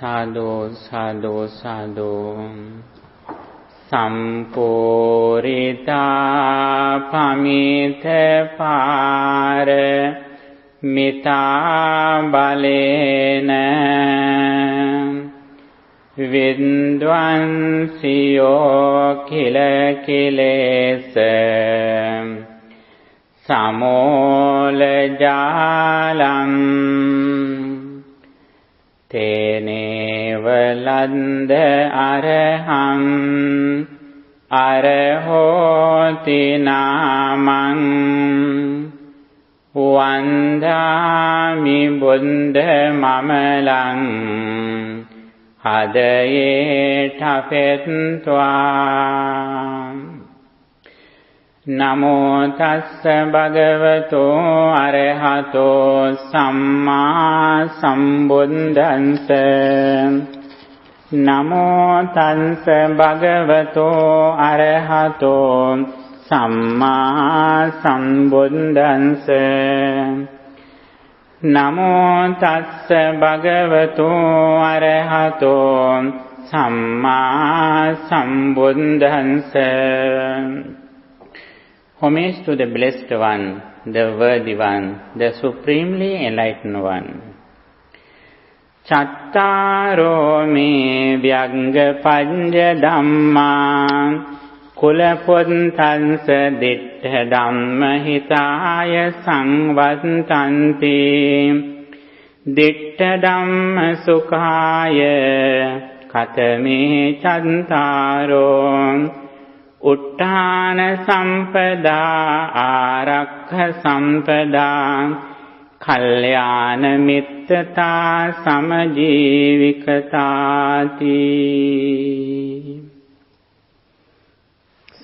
Sadhu, sadhu, sadhu. Sampurita pamita para mita balena vidvansiyo kila kilesa samola jalam tene valanda araham arahoti namang vandami buddha mamalang hadaye tapetva namo tassa bhagavato arahato samma sambuddhassa namo tassa bhagavato arahato samma sambuddhassa namo tassa bhagavato arahato samma sambuddhassa. Homage to the Blessed One, the Worthy One, the Supremely Enlightened One. Chattaro me Vyagghapajja Dhamma Kulapuntansa Dittha Dhamma Hitaya Sangvattanti Dittha Dhamma Sukhaya Katame Chattaro Uttana sampada arakha sampada kalyana mittata samajivikatati.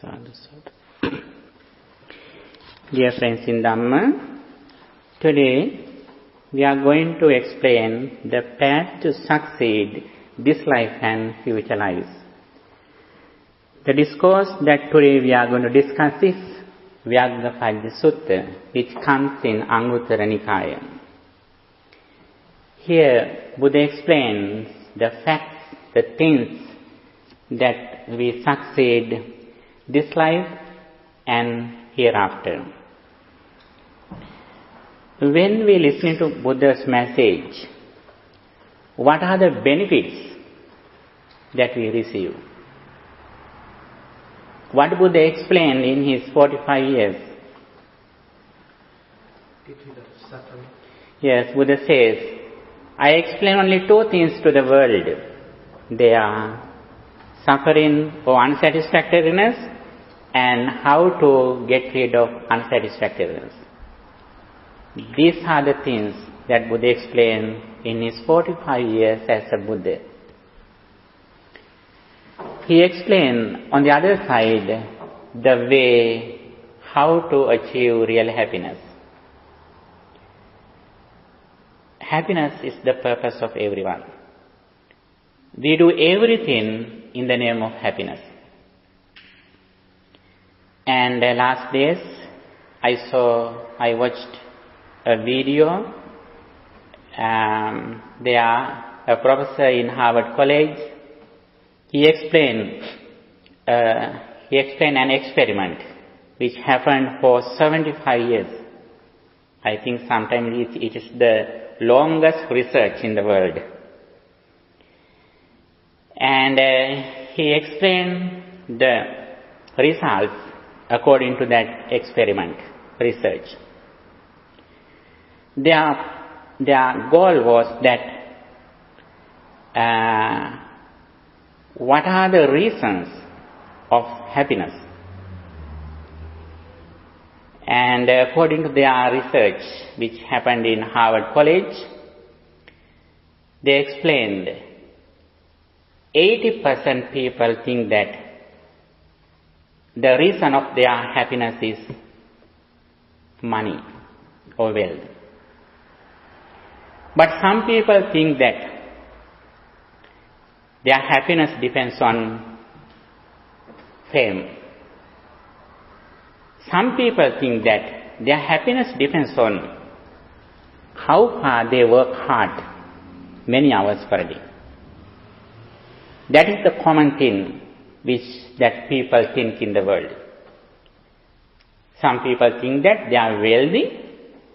Sadhu, sadhu. Dear friends in Dhamma, today we are going to explain the path to succeed this life and future lives. The discourse that today we are going to discuss is Vyagghapajja Sutta, which comes in Anguttara Nikaya. Here, Buddha explains the facts, the things that we succeed this life and hereafter. When we listen to Buddha's message, what are the benefits that we receive? What Buddha explained in his 45 years? Yes, Buddha says, I explain only two things to the world. They are suffering or unsatisfactoriness and how to get rid of unsatisfactoriness. These are the things that Buddha explained in his 45 years as a Buddha. He explained on the other side the way how to achieve real happiness. Happiness is the purpose of everyone. We do everything in the name of happiness. And last days I watched a video. There a professor in Harvard College. He explained an experiment which happened for 75 years. I think sometimes it is the longest research in the world. And he explained the results according to that experiment, research. Their goal was that what are the reasons of happiness? And according to their research, which happened in Harvard College, they explained 80% people think that the reason of their happiness is money or wealth. But some people think that their happiness depends on fame. Some people think that their happiness depends on how far they work hard, many hours per day. That is the common thing that people think in the world. Some people think that they are wealthy,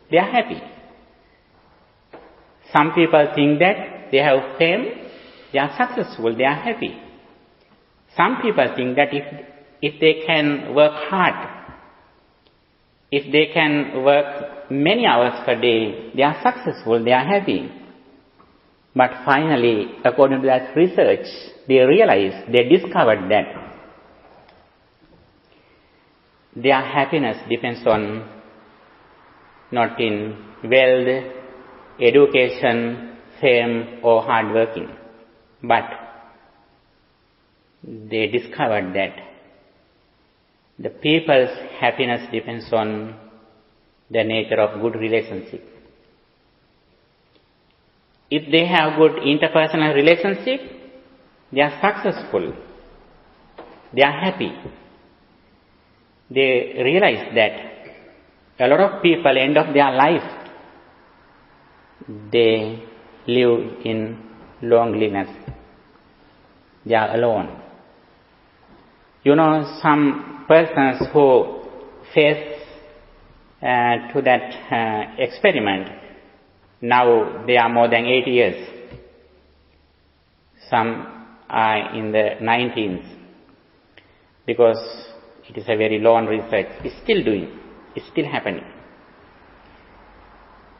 they are happy. Some people think that they have fame, they are successful, they are happy. Some people think that if they can work hard, if they can work many hours per day, they are successful, they are happy. But finally, according to that research, they discovered that their happiness depends on not in wealth, education, fame, or hard working, but they discovered that the people's happiness depends on the nature of good relationship. If they have good interpersonal relationship, they are successful, they are happy. They realize that a lot of people, end of their life, they live in loneliness. They are alone. You know, some persons who face to that experiment, now they are more than 80 years. Some are in the 19s, because it is a very long research. It's still happening.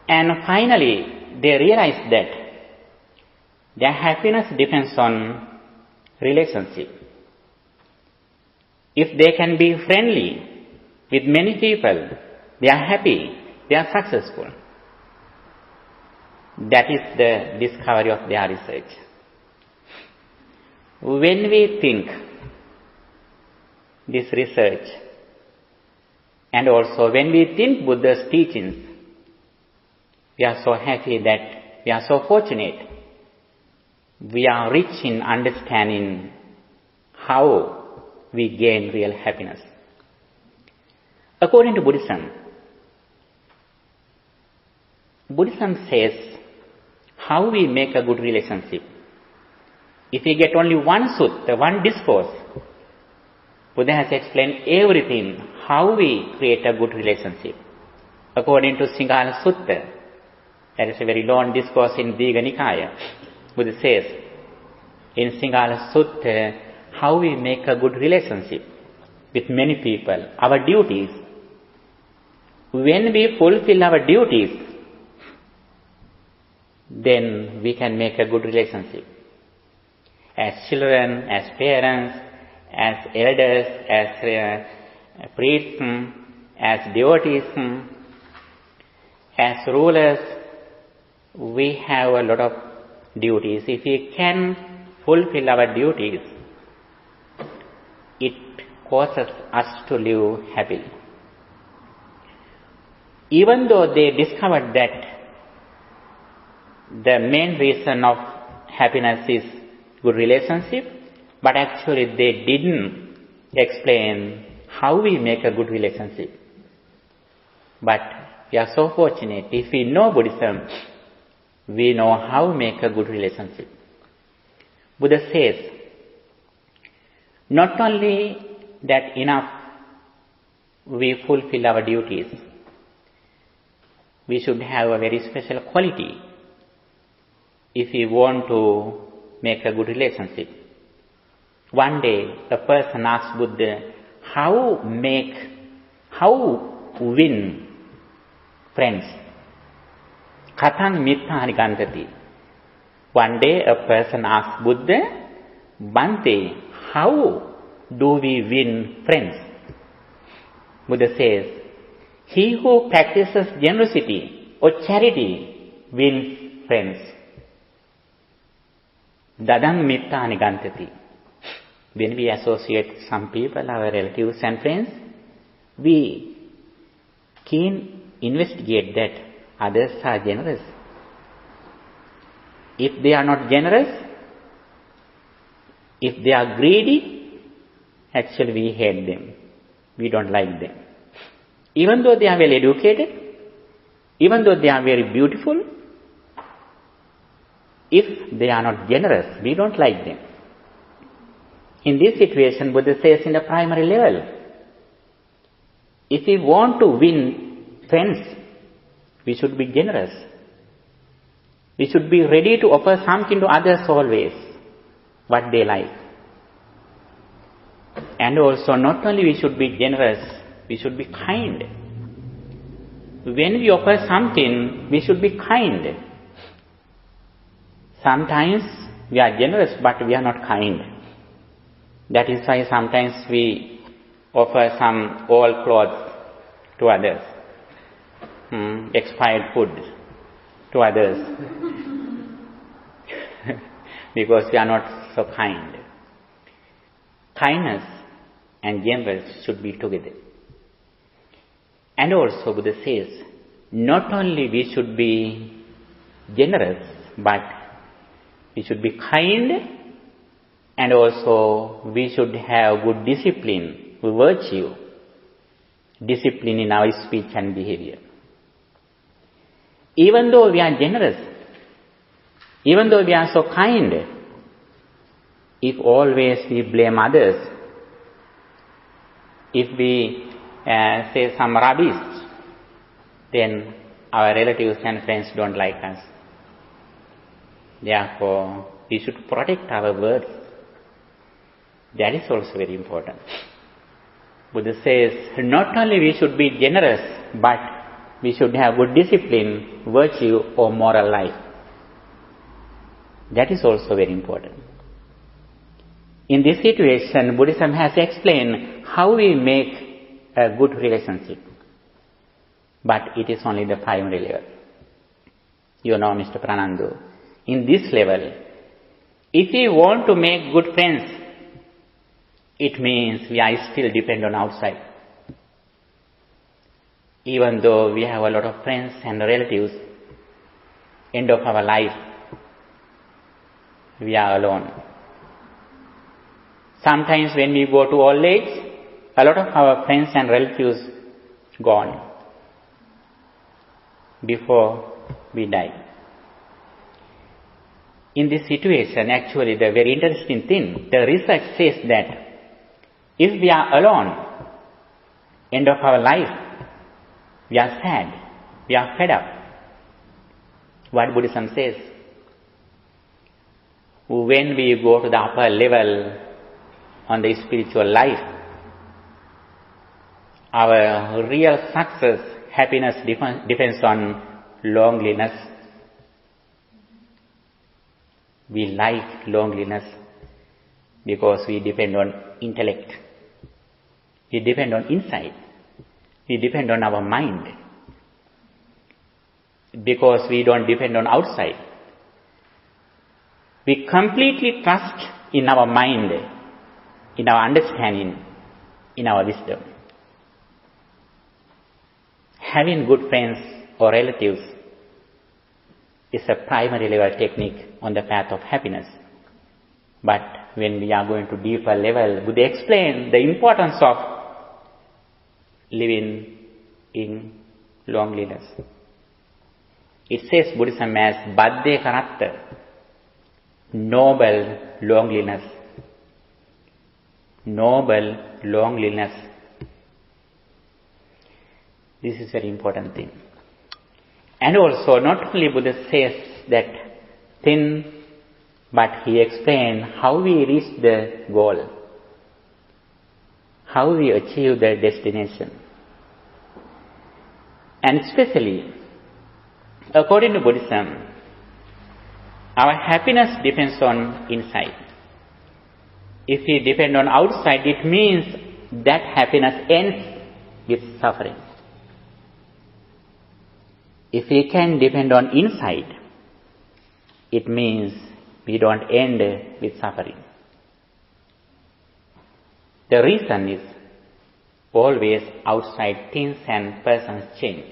And finally, they realize that their happiness depends on relationship. If they can be friendly with many people, they are happy, they are successful. That is the discovery of their research. When we think this research, and also when we think Buddha's teachings, we are so happy that we are so fortunate. We are rich in understanding how we gain real happiness. According to Buddhism says how we make a good relationship. If we get only one sutta, one discourse, Buddha has explained everything, how we create a good relationship. According to Sinhala Sutta, that is a very long discourse in Vyagghapajja Nikaya, Buddha says in Sinhala Sutta how we make a good relationship with many people, our duties. When we fulfill our duties, then we can make a good relationship. As children, as parents, as elders, as priests, as devotees, as rulers, we have a lot of duties. If we can fulfill our duties, it causes us to live happily. Even though they discovered that the main reason of happiness is good relationship, but actually they didn't explain how we make a good relationship. But we are so fortunate. If we know Buddhism, we know how to make a good relationship. Buddha says, not only that enough we fulfill our duties, we should have a very special quality if we want to make a good relationship. One day, a person asked Buddha, how win friends? Katang mittani gandhati. One day, a person asked Buddha, Bhante, how do we win friends? Buddha says, he who practices generosity or charity wins friends. Dadang mittani gandhati. When we associate some people, our relatives and friends, we can investigate that others are generous. If they are not generous, if they are greedy, actually we hate them. We don't like them. Even though they are well educated, even though they are very beautiful, if they are not generous, we don't like them. In this situation, Buddha says in the primary level, if we want to win friends, we should be generous. We should be ready to offer something to others always, what they like. And also, not only we should be generous, we should be kind. When we offer something, we should be kind. Sometimes we are generous, but we are not kind. That is why sometimes we offer some old clothes to others, expired food to others, because we are not so kind. Kindness and generous should be together. And also Buddha says, not only we should be generous, but we should be kind, and also we should have good discipline, virtue, discipline in our speech and behavior. Even though we are generous, even though we are so kind, if always we blame others, if we say some rubbish, then our relatives and friends don't like us. Therefore, we should protect our words. That is also very important. Buddha says, not only we should be generous, but we should have good discipline, virtue or moral life. That is also very important. In this situation, Buddhism has explained how we make a good relationship. But it is only the primary level. You know, Mr. Pranandu, in this level, if we want to make good friends, it means we are still dependent on outside. Even though we have a lot of friends and relatives, end of our life, we are alone. Sometimes when we go to old age, a lot of our friends and relatives gone before we die. In this situation, actually the very interesting thing, the research says that if we are alone, end of our life, we are sad, we are fed up. What Buddhism says, when we go to the upper level on the spiritual life, our real success, happiness depends on loneliness. We like loneliness because we depend on intellect. We depend on insight. We depend on our mind. Because we don't depend on outside. We completely trust in our mind, in our understanding, in our wisdom. Having good friends or relatives is a primary level technique on the path of happiness. But when we are going to deeper level, Buddha explained the importance of living in loneliness. It says Buddhism as Vyagghapajja, noble loneliness. Noble loneliness. This is very important thing. And also, not only Buddha says that thing, but he explained how we reach the goal, how we achieve the destination. And especially, according to Buddhism, our happiness depends on inside. If we depend on outside, it means that happiness ends with suffering. If we can depend on inside, it means we don't end with suffering. The reason is always outside things and persons change.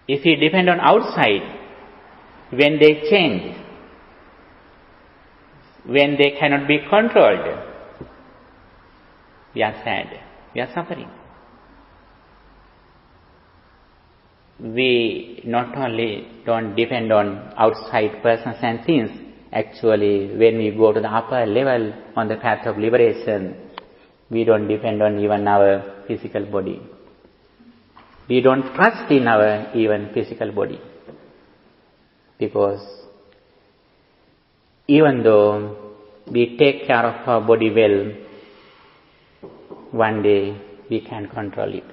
If we depend on outside, when they change, when they cannot be controlled, we are sad, we are suffering. We not only don't depend on outside persons and things, Actually, when we go to the upper level on the path of liberation, we don't depend on even our physical body. We don't trust in our even physical body. Because even though we take care of our body well, one day we can control it.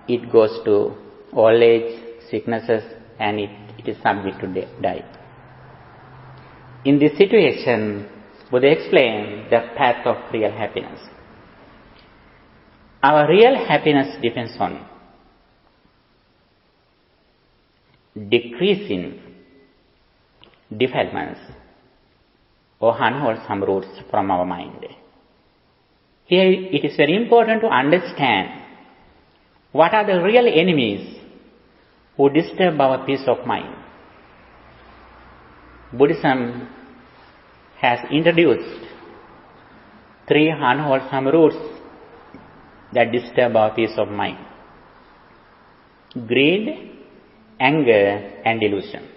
It goes to old age, sicknesses, and it is subject to die. In this situation, Buddha explained the path of real happiness. Our real happiness depends on decreasing defilements or unwholesome roots from our mind. Here it is very important to understand what are the real enemies who disturb our peace of mind. Buddhism has introduced 3 unwholesome roots that disturb our peace of mind: greed, anger, and delusion.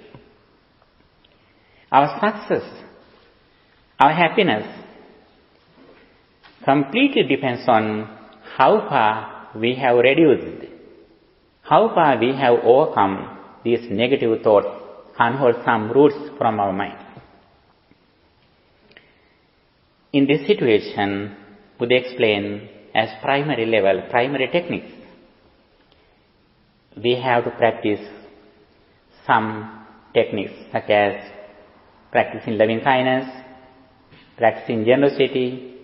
Our success, our happiness completely depends on how far we have reduced, how far we have overcome these negative thoughts, unwholesome roots from our mind. In this situation, Buddha explained as primary level, primary techniques. We have to practice some techniques such as practicing loving kindness, practicing generosity,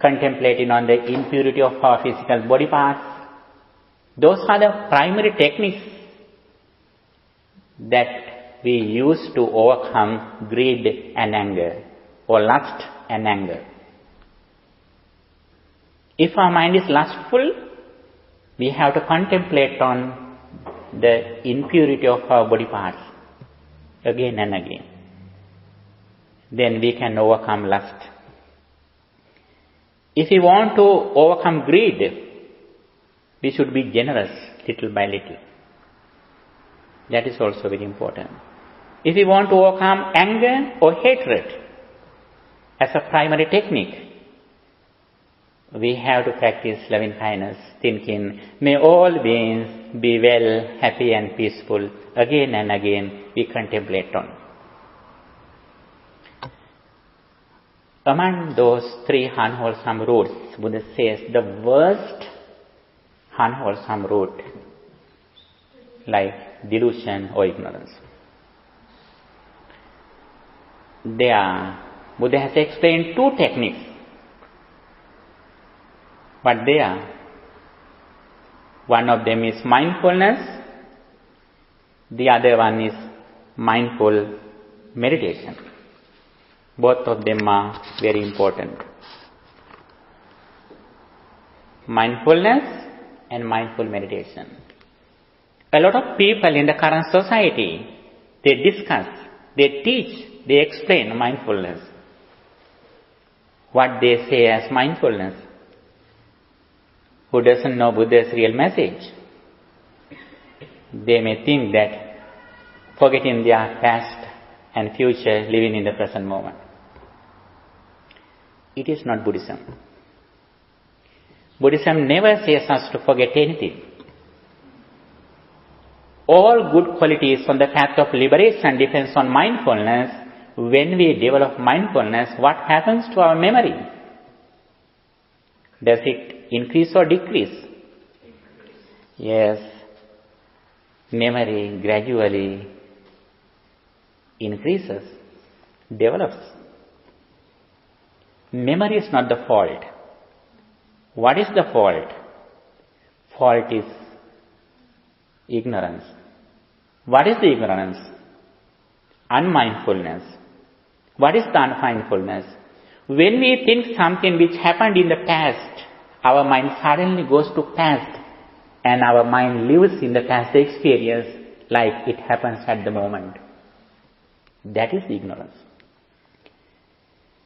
contemplating on the impurity of our physical body parts. Those are the primary techniques that we use to overcome greed and anger, or lust and anger. If our mind is lustful, we have to contemplate on the impurity of our body parts again and again. Then we can overcome lust. If we want to overcome greed, we should be generous little by little. That is also very important. If we want to overcome anger or hatred as a primary technique, we have to practice loving kindness, thinking, may all beings be well, happy and peaceful. Again and again we contemplate on. Among those 3 unwholesome roots, Buddha says the worst unwholesome root, like delusion or ignorance. Buddha has explained 2 techniques. But one of them is mindfulness, the other one is mindful meditation. Both of them are very important. Mindfulness and mindful meditation. A lot of people in the current society, they discuss, they teach, they explain mindfulness. What they say as mindfulness. Who doesn't know Buddha's real message? They may think that forgetting their past and future, living in the present moment. It is not Buddhism. Buddhism never says us to forget anything. All good qualities on the path of liberation depends on mindfulness. When we develop mindfulness, what happens to our memory? Does it increase or decrease? Yes. Memory gradually increases, develops. Memory is not the fault. What is the fault? Fault is ignorance. What is the ignorance? Unmindfulness. What is the unmindfulness? When we think something which happened in the past, our mind suddenly goes to past and our mind lives in the past experience like it happens at the moment. That is ignorance.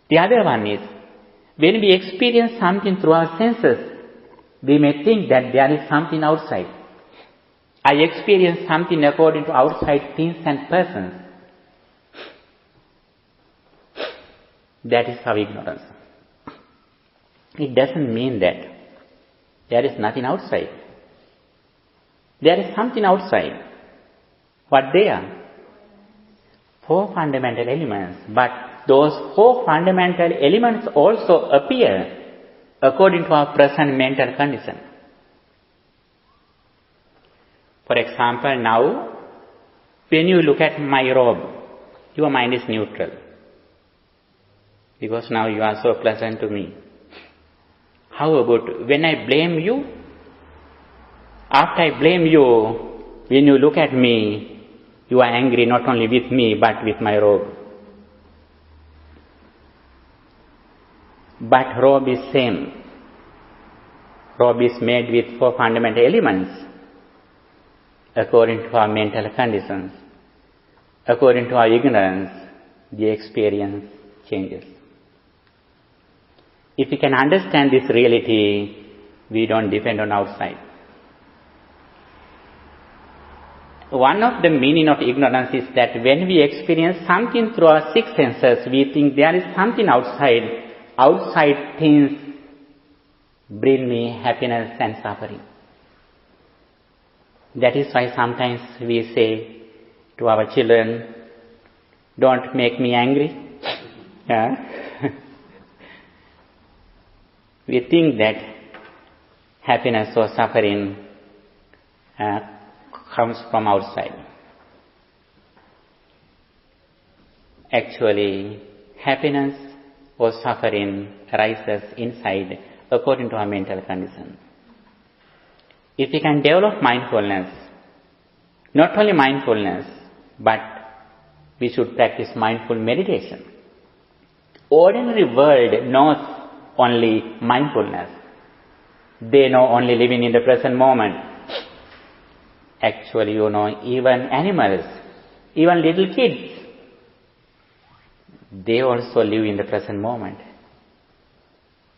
The other one is, when we experience something through our senses, we may think that there is something outside. I experience something according to outside things and persons. That is our ignorance. It doesn't mean that there is nothing outside. There is something outside. What they are? 4 fundamental elements. But those 4 fundamental elements also appear according to our present mental condition. For example, now, when you look at my robe, your mind is neutral. Because now you are so pleasant to me. How about when I blame you? After I blame you, when you look at me, you are angry not only with me, but with my robe. But robe is same. Robe is made with 4 fundamental elements. According to our mental conditions, according to our ignorance, the experience changes. If we can understand this reality, we don't depend on outside. One of the meaning of ignorance is that when we experience something through our 6 senses, we think there is something outside. Outside things bring me happiness and suffering. That is why sometimes we say to our children, don't make me angry. We think that happiness or suffering comes from outside. Actually, happiness or suffering arises inside according to our mental condition. If we can develop mindfulness, not only mindfulness, but we should practice mindful meditation. Ordinary world knows only mindfulness. They know only living in the present moment. Actually, even animals, even little kids, they also live in the present moment.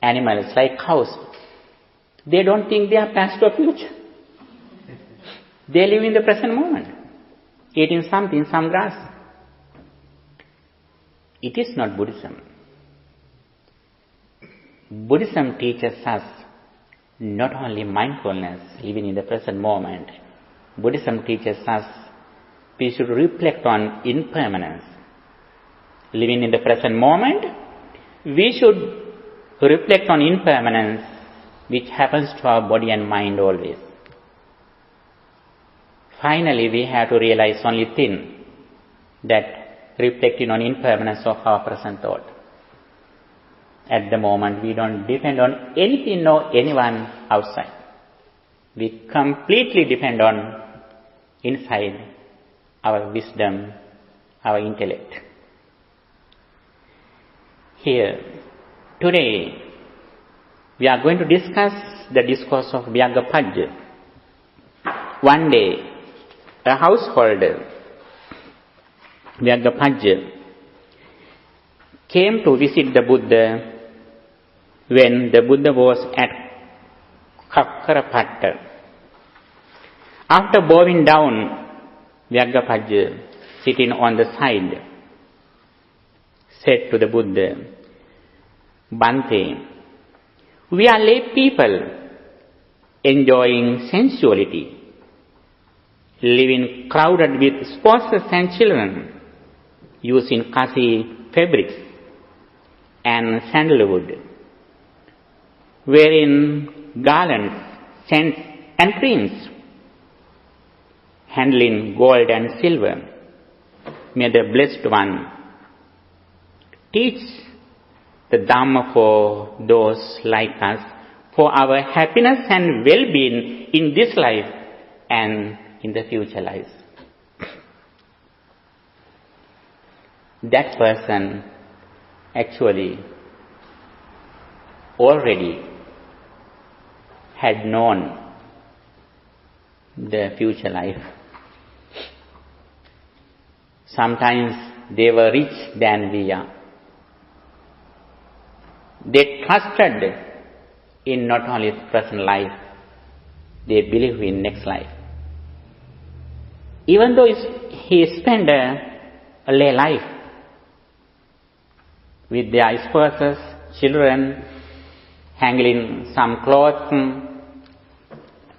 Animals like cows, they don't think they are past or future. They live in the present moment, eating something, some grass. It is not Buddhism. Buddhism teaches us not only mindfulness, living in the present moment. Buddhism teaches us we should reflect on impermanence. Living in the present moment, we should reflect on impermanence which happens to our body and mind always. Finally, we have to realize only thing, that reflecting on impermanence of our present thought. At the moment, we don't depend on anything or anyone outside. We completely depend on inside our wisdom, our intellect. Here, today, we are going to discuss the discourse of Vyagghapajja. One day, a householder, Vyagghapajja, came to visit the Buddha when the Buddha was at Hereafter. After bowing down, Vyagghapajja, sitting on the side, said to the Buddha, Bhante, we are lay people enjoying sensuality, living crowded with spouses and children, using kasi fabrics and sandalwood, wearing garlands, scents and creams, handling gold and silver. May the Blessed One teach the Dhamma for those like us, for our happiness and well-being in this life and in the future lives. That person actually already had known the future life. Sometimes they were rich than we are. They trusted in not only the present life, they believe in next life. Even though he spent a lay life, with their spouses, children, hanging some clothes,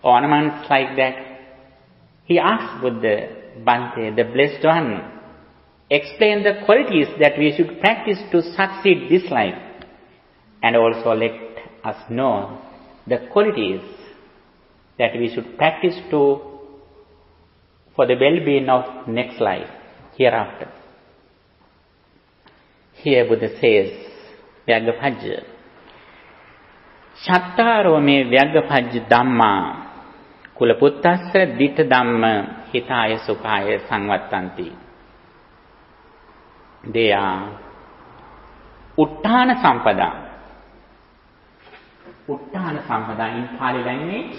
ornaments like that. He asked Buddha, Bhante, the Blessed One, explain the qualities that we should practice to succeed this life, and also let us know the qualities that we should practice for the well-being of next life, hereafter. Here Buddha says, Vyagghapajja, Chattaro me Vyagghapajja Dhamma Kulaputtassa Ditta Dhamma Hitaya Sukhaya Sangvattanti. They are Uttana Sampada. Uttana Sampada in Pali language,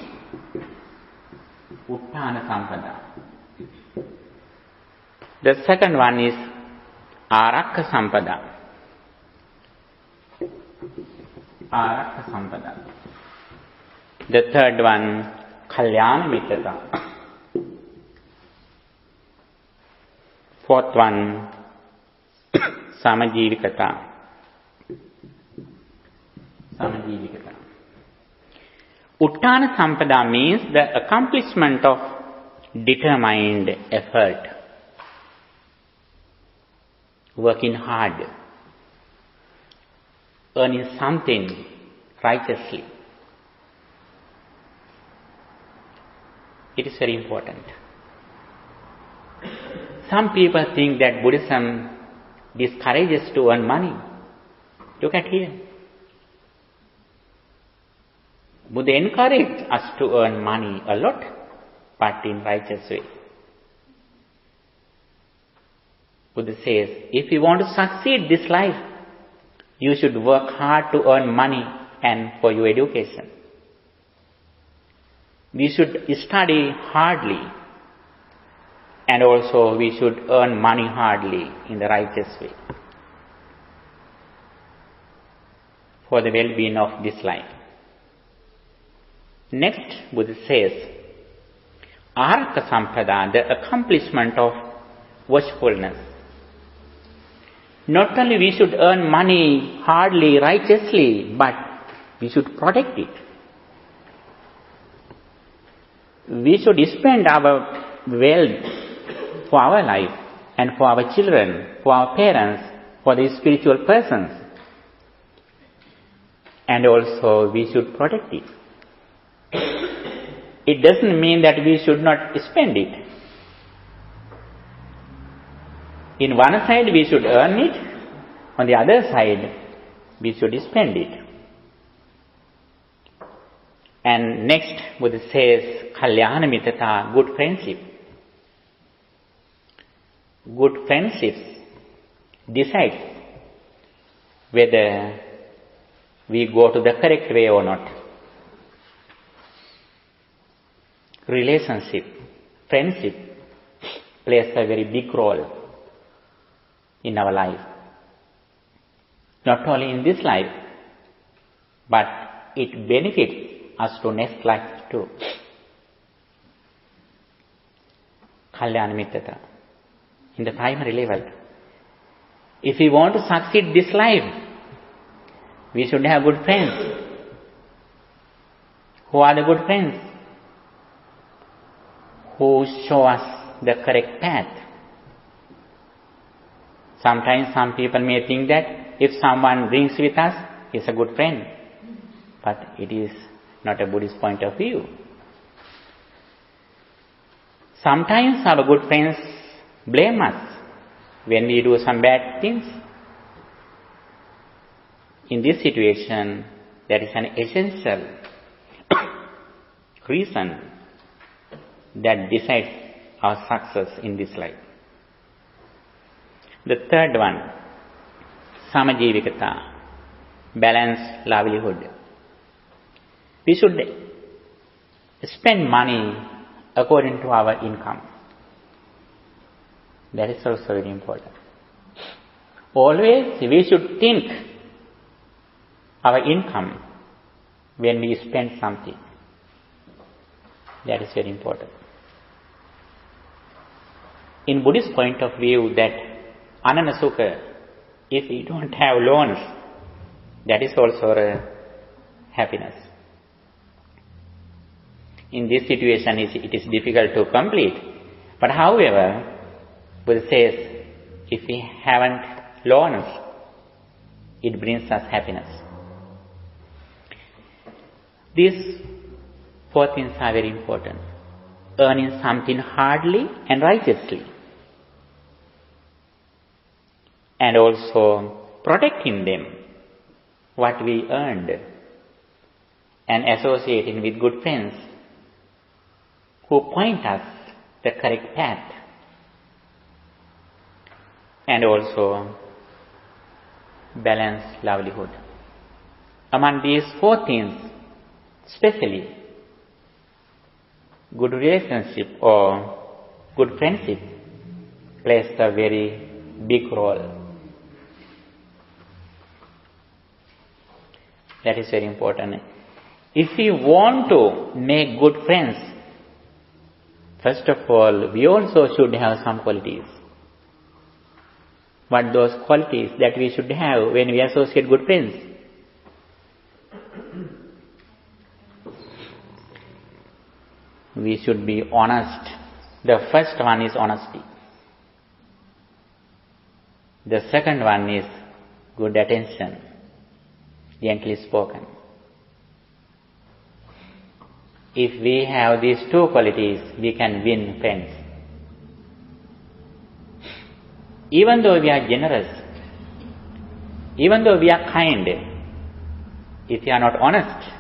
Uttana Sampada. The second one is Arakka Sampada. Arakka Sampada. The third one, Kalyana Mittata. Fourth one, Samajivikata. Samajivikata. Uttana Sampada means the accomplishment of determined effort. Working hard. Earning something righteously. It is very important. Some people think that Buddhism discourages to earn money. Look at here. Buddha encouraged us to earn money a lot, but in righteous way. Buddha says, if you want to succeed this life, you should work hard to earn money and for your education. We should study hardly, and also we should earn money hardly in the righteous way for the well-being of this life. Next, Buddha says, Araka Sampada, the accomplishment of watchfulness. Not only we should earn money hardly, righteously, but we should protect it. We should spend our wealth for our life and for our children, for our parents, for the spiritual persons. And also we should protect it. It doesn't mean that we should not spend it. In one side we should earn it, on the other side we should spend it. And next Buddha says, Kalyana Mittata, good friendship. Good friendships decide whether we go to the correct way or not. Relationship, friendship plays a very big role in our life. Not only in this life, but it benefits us to next life too. Kalyana Mittata. In the primary level. If we want to succeed this life, we should have good friends. Who are the good friends? Who show us the correct path. Sometimes some people may think that if someone drinks with us, he is a good friend. But it is not a Buddhist point of view. Sometimes our good friends blame us when we do some bad things. In this situation, there is an essential reason that decides our success in this life. The third one, Samajivikata, balanced livelihood. We should spend money according to our income. That is also very important. Always we should think our income when we spend something. That is very important. In Buddhist point of view, that Ananasukha If we don't have loans, that is also a happiness. In this situation, it is difficult to complete. But however, Buddha says, if we haven't loans, it brings us happiness. These four things are very important. Earning something hardly and righteously. And also protecting them, what we earned. And associating with good friends who point us the correct path. And also balanced livelihood. Among these four things, especially good relationship or good friendship plays a very big role. That is very important. If we want to make good friends, first of all, we also should have some qualities. What those qualities that we should have when we associate good friends? We should be honest. The first one is honesty. The second one is good attention, gently spoken. If we have these two qualities, we can win friends. Even though we are generous, even though we are kind, if we are not honest,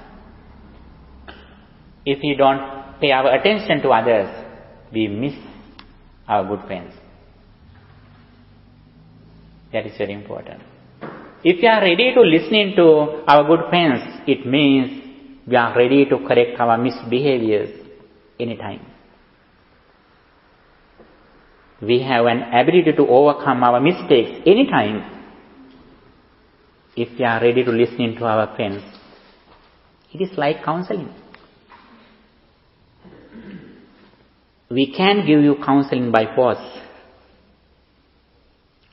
if we don't pay our attention to others, we miss our good friends. That is very important. If we are ready to listen to our good friends, it means we are ready to correct our misbehaviors anytime. We have an ability to overcome our mistakes anytime if we are ready to listen to our friends. It is like counseling. We can give you counseling by force.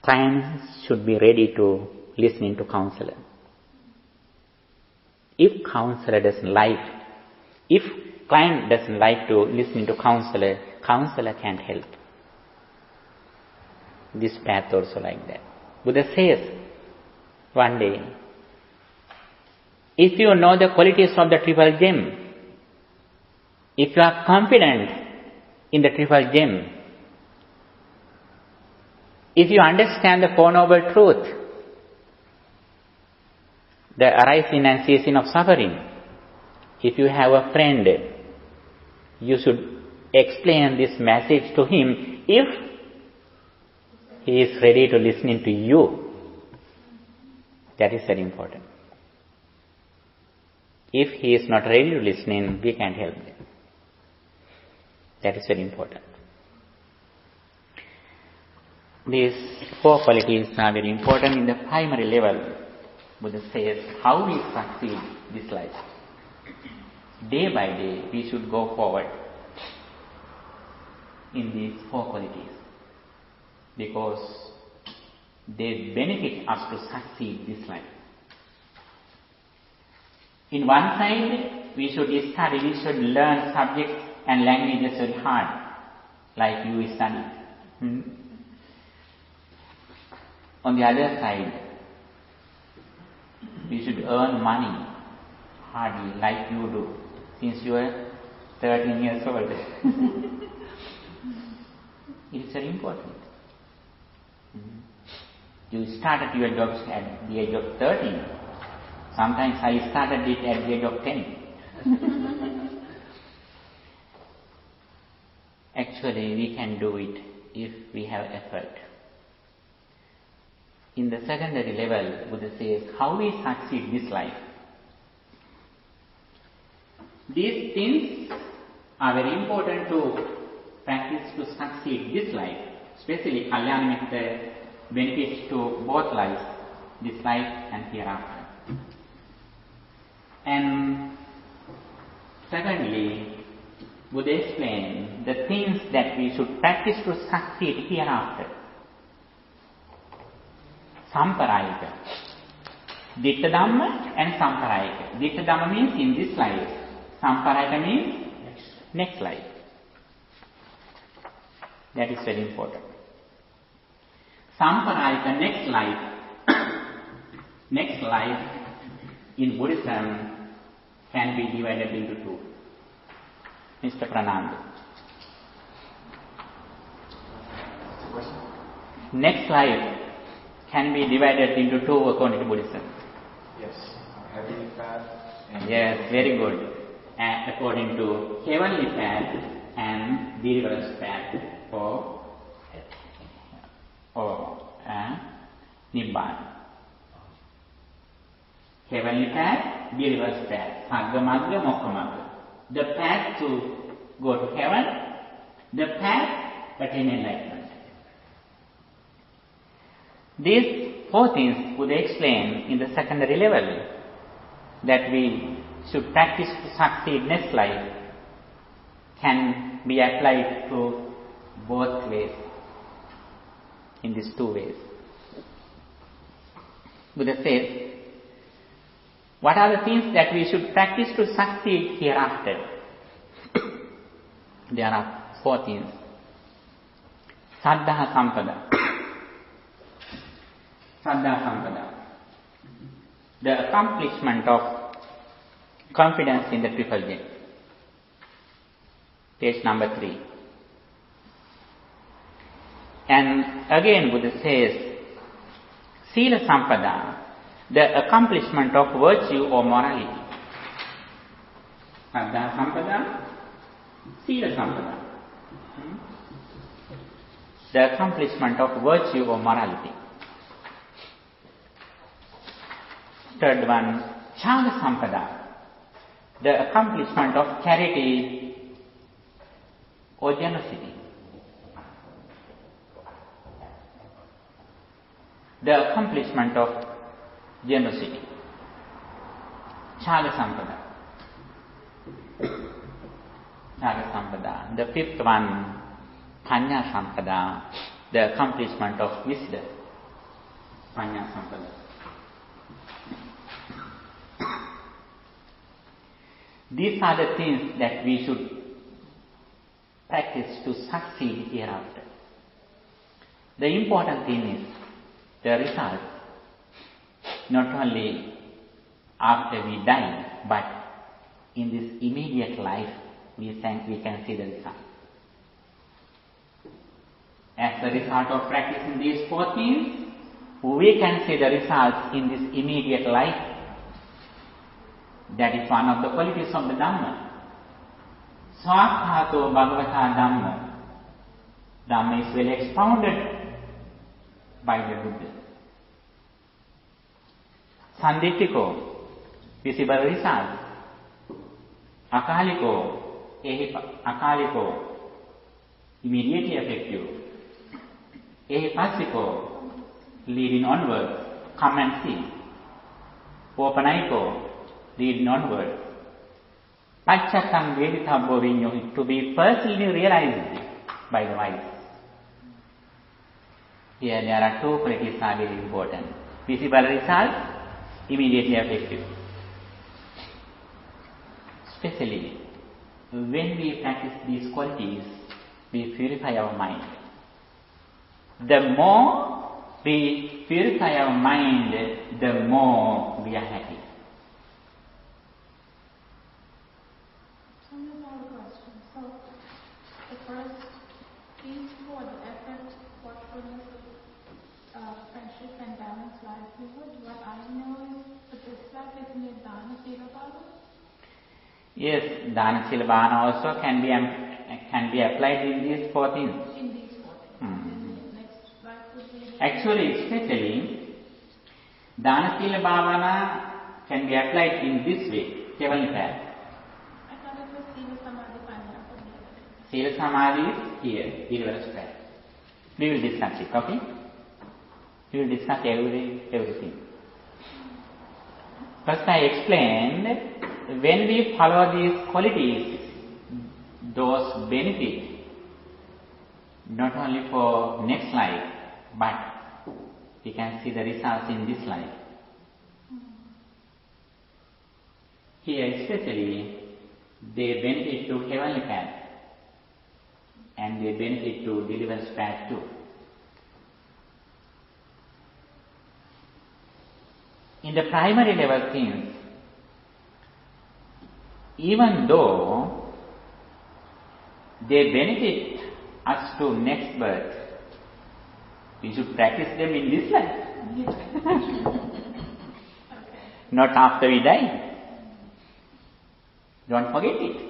Clients should be ready to listen to counselor. If counselor doesn't like, if client doesn't like to listen to counselor, counselor can't help. This path also like that. Buddha says one day, if you know the qualities of the triple gem, if you are confident in the triple gem, if you understand the Four Noble Truth, the arising and ceasing of suffering, if you have a friend, you should explain this message to him if he is ready to listen to you. That is very important. If he is not ready to listen, we can't help him. That is very important. These four qualities are very important in the primary level. Buddha says how we succeed this life. Day by day we should go forward in these four qualities because they benefit us to succeed this life. In one side we should study, we should learn subjects and languages very hard like you study. On the other side, we should earn money hardly like you do since you are 13 years old. It is very important. You started your jobs at the age of 13. Sometimes I started it at the age of 10. Actually, we can do it if we have effort. In the secondary level, Buddha says how we succeed this life. These things are very important to practice to succeed this life, especially Kalyana Mitta benefits to both lives, this life and hereafter. And secondly, Buddha explained the things that we should practice to succeed hereafter. Samparayika. Ditta Dhamma and Samparayika. Ditta Dhamma means in this life. Samparayika means next life. That is very important. Samparayika, next life in Buddhism can be divided into two. Mr. Pranand. Next life can be divided into two according to Buddhism. Yes, heavenly path. Yes, very good. And according to heavenly path and deliverance path or Nibbana. Heavenly path, deliverance path, Sagga Magga, Mokkha Magga. The path to go to heaven, the path to attain enlightenment. These four things Buddha explained in the secondary level that we should practice to succeed next life can be applied to both ways, in these two ways. Buddha says, what are the things that we should practice to succeed hereafter? There are four things. Saddha Sampada. Saddha Sampada. The accomplishment of confidence in the Triple Gem. Page number 3. And again Buddha says, Sila Sampada, the accomplishment of virtue or morality. Saddha Sampada, Sila Sampada. The accomplishment of virtue or morality. Third one, Changa Sampada, the accomplishment of charity or generosity. The accomplishment of generosity. Chaga Sampada. Chaga Sampada. The fifth one, Panya Sampada, the accomplishment of wisdom. Panya Sampada. These are the things that we should practice to succeed hereafter. The important thing is the result, not only after we die, but in this immediate life we can see the result. As a result of practicing these four things, we can see the results in this immediate life. That is one of the qualities of the Dhamma. Swakhato Bhagavata Dhamma. Dhamma is well expounded by the Buddha. Sanditthiko, visible results. Akaliko, immediately effective. Ehipassiko, leading onward, come and see. Opanayiko, leading onward. Pacchatam Vedithabbo Vinyo, to be personally realized by the wise. Here there are two qualities are very important. Visible result, immediately effective. Especially when we practice these qualities, we purify our mind. The more we purify our mind, the more we are happy. So I have a question. So the first is for the effort, thoughtfulness, friendship and balanced livelihood. What I know is that this life is in Dana Sila Bhana. Yes, Dana Sila Bhana also can be applied in these four things. In these four things. Next life would be. Actually, especially, Dana Sila Bhavana can be applied in this way, heavenly path. I thought it was Sila Samadhi Panya. Sila Samadhi is here, deliverance path. We will discuss it, okay? We will discuss everything. First I explained, when we follow these qualities, those benefit not only for next life, but we can see the results in this life. Here especially, they benefit to heavenly path and they benefit to deliverance path too. In the primary level things, even though they benefit us to next birth, we should practice them in this life. Not after we die. Don't forget it.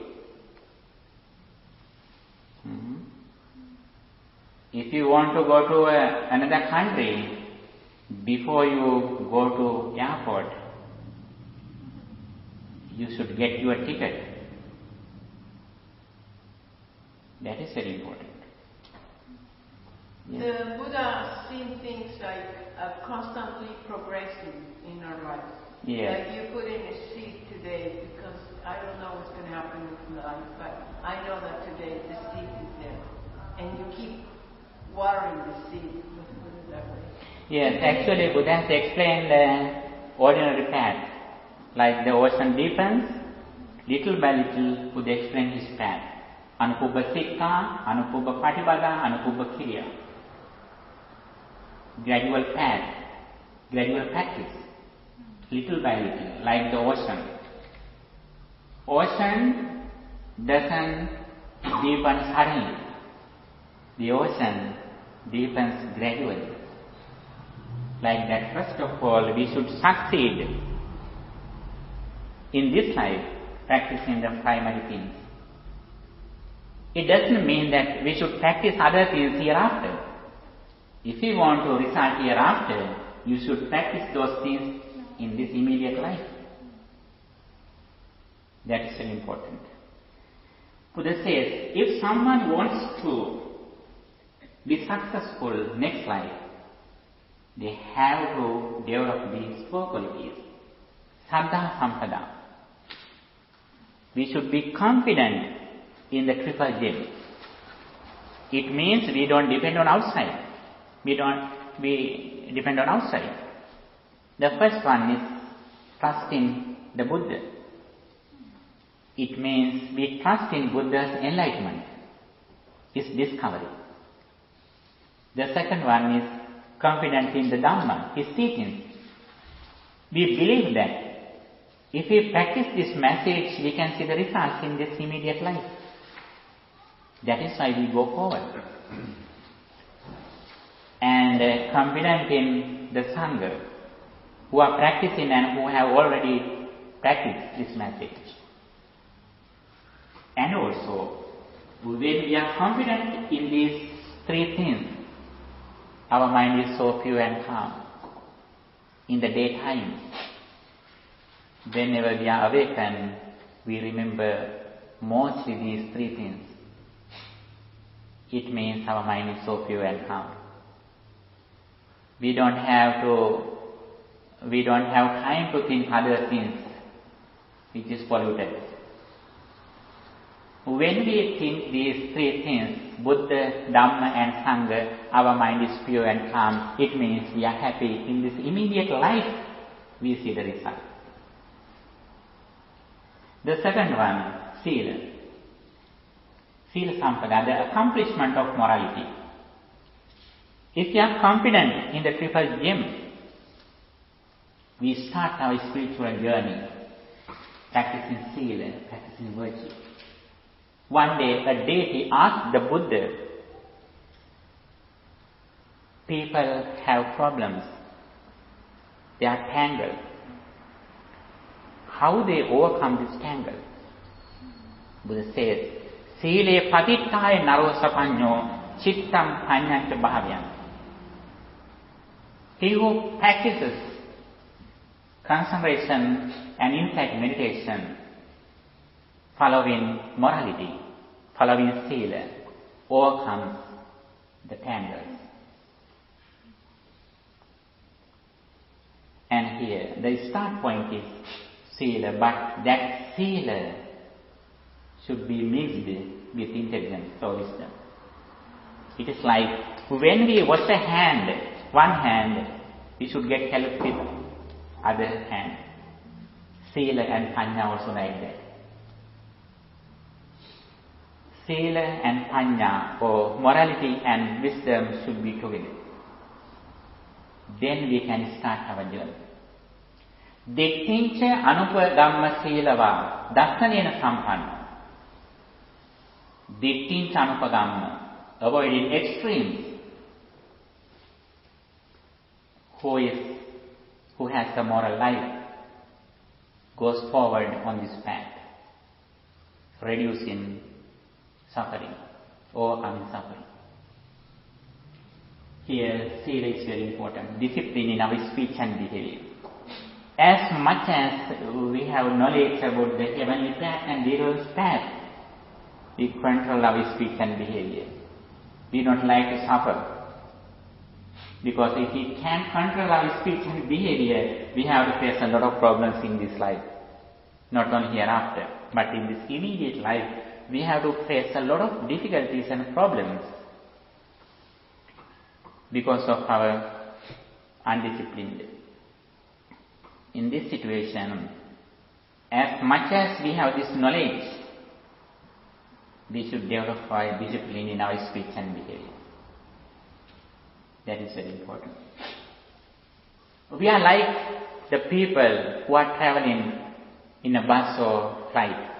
If you want to go to another country, before you go to airport, you should get your ticket. That is very important. Yes. The Buddha seen things like constantly progressing in our life. Yes. Like you put in a seed today because I don't know what's going to happen in life, but I know that today the seed is there. And you keep watering the seed, let's put it that way. Yes, actually Buddha has explained the ordinary path. Like the ocean deepens, little by little Buddha explained his path. Anupubba Sikha, Anupubba Patipada, Anupubba Kriya. Gradual path, gradual practice, little by little, like the ocean. Ocean doesn't deepen suddenly. The ocean deepens gradually. Like that, first of all, we should succeed in this life practicing the primary things. It doesn't mean that we should practice other things hereafter. If you want to result hereafter, you should practice those things in this immediate life. That is very important. Buddha says, if someone wants to be successful next life, they have to develop these four qualities. Saddha Sampada. We should be confident in the triple gem. It means we don't depend on outside. We depend on outside. The first one is trust in the Buddha. It means we trust in Buddha's enlightenment, his discovery. The second one is confidence in the Dhamma, his teachings. We believe that if we practice this message, we can see the results in this immediate life. That is why we go forward. And confident in the Sangha, who are practicing and who have already practiced this message. And also, when we are confident in these three things, our mind is so pure and calm. In the daytime, whenever we are awakened, we remember mostly these three things. It means our mind is so pure and calm. We don't have time to think other things which is polluted. When we think these three things, Buddha, Dhamma and Sangha, our mind is pure and calm. It means we are happy. In this immediate life, we see the result. The second one, Sila. Sila Sampada, the accomplishment of morality. If we are confident in the triple gem, we start our spiritual journey, practicing Sila, practicing virtue. One day, a deity asked the Buddha, people have problems, they are tangled. How they overcome this tangle? Buddha says, Sile patittaya naro sapanyo chittam panyanta bhavyam. He who practices concentration and insight meditation, following morality, following Sila, overcomes the tangles. And here, the start point is Sila, but that Sila should be mixed with intelligence or wisdom. It is like when we wash a hand, one hand we should get help with other hand. Sila and Panya also like that. Sila and Panya, or morality and wisdom, should be together. Then we can start our journey. Dittincha anupadamma silava dassanena sampanna. Dittincha anupadamma, avoiding extremes. Who has the moral life goes forward on this path, reducing suffering, overcoming suffering. Here, sila is very important. Discipline in our speech and behavior. As much as we have knowledge about the heavenly path and the earth's path, we control our speech and behavior. We don't like to suffer. Because if we can't control our speech and behavior, we have to face a lot of problems in this life. Not only hereafter, but in this immediate life, we have to face a lot of difficulties and problems because of our undisciplined. In this situation, as much as we have this knowledge, we should develop our discipline in our speech and behavior. That is very important. We are like the people who are traveling in a bus or flight.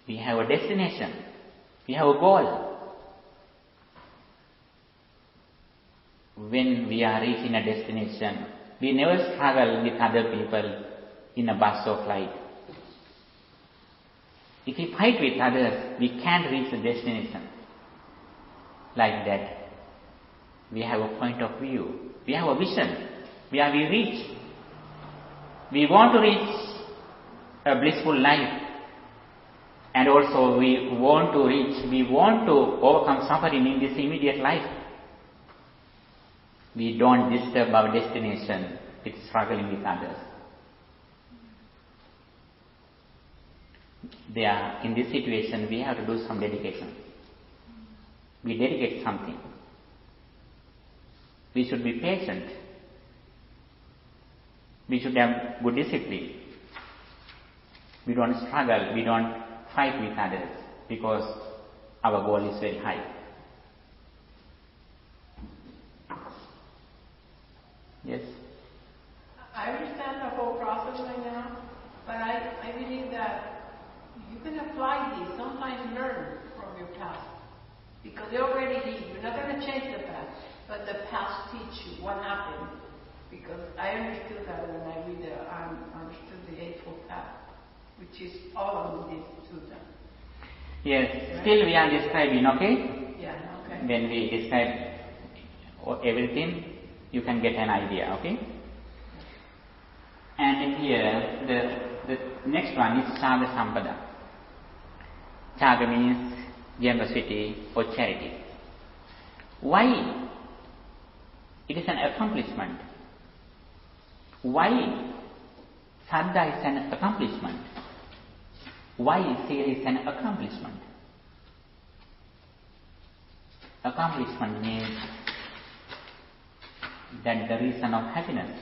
We have a destination. We have a goal. When we are reaching a destination, we never struggle with other people in a bus or flight. If we fight with others, we can't reach the destination. Like that, we have a point of view. We have a vision. We reach. We want to reach a blissful life. And also we want to overcome suffering in this immediate life. We don't disturb our destination with struggling with others. In this situation, we have to do some dedication. We dedicate something. We should be patient. We should have good discipline. We don't struggle, we don't fight with others because our goal is very high. Yes? I understand the whole process right now, but I believe that you can apply these, sometimes learn from your past. Because they already did. You're not going to change the past, but the past teach you what happened. Because I understood that when I read I understood the Eightfold Path, which is all of this Sutta. Yes, right? Still we are describing, okay? Yeah, okay. When we describe everything, you can get an idea, okay? And here, the next one is Chaga Sampada. Chaga means generosity or charity. Why? It is an accomplishment. Why Saddha is an accomplishment? Why Sila is an accomplishment? Accomplishment means that the reason of happiness.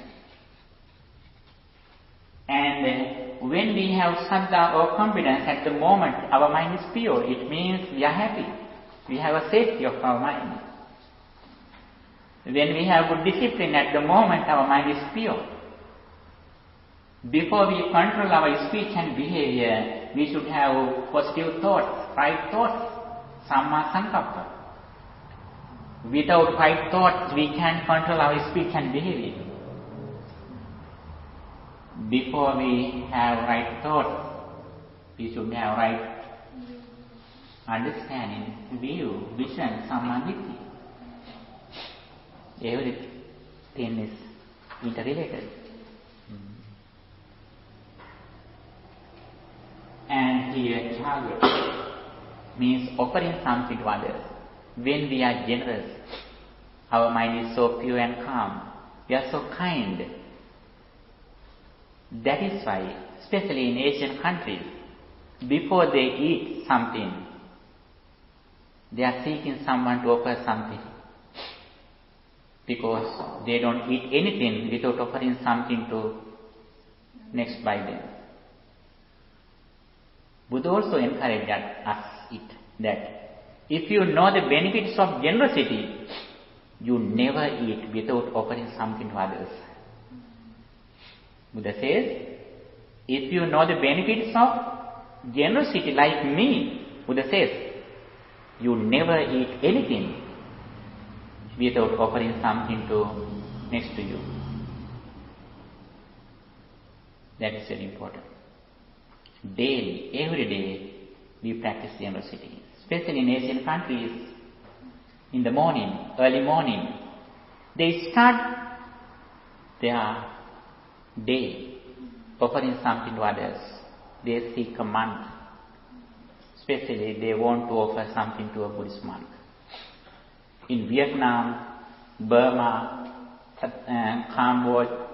And when we have Saddha or confidence at the moment our mind is pure, it means we are happy. We have a safety of our mind. When we have good discipline at the moment our mind is pure. Before we control our speech and behavior, we should have positive thoughts, right thoughts, Samma Sankappa. Without right thoughts, we can't control our speech and behavior. Before we have right thoughts, we should have right understanding, view, vision, Sammaditthi. Everything is interrelated. And here, Chaga means offering something to others. When we are generous, our mind is so pure and calm. We are so kind. That is why, especially in Asian countries, before they eat something, they are seeking someone to offer something. because they don't eat anything without offering something to next by them. Buddha also encouraged us that if you know the benefits of generosity, you never eat without offering something to others. Buddha says, if you know the benefits of generosity like me, Buddha says, you never eat anything without offering something to next to you. That is very important. Daily, every day, we practice generosity. Especially in Asian countries, in the morning, early morning, they start their day offering something to others. They seek a monk. Especially they want to offer something to a Buddhist monk. In Vietnam, Burma, Cambodia,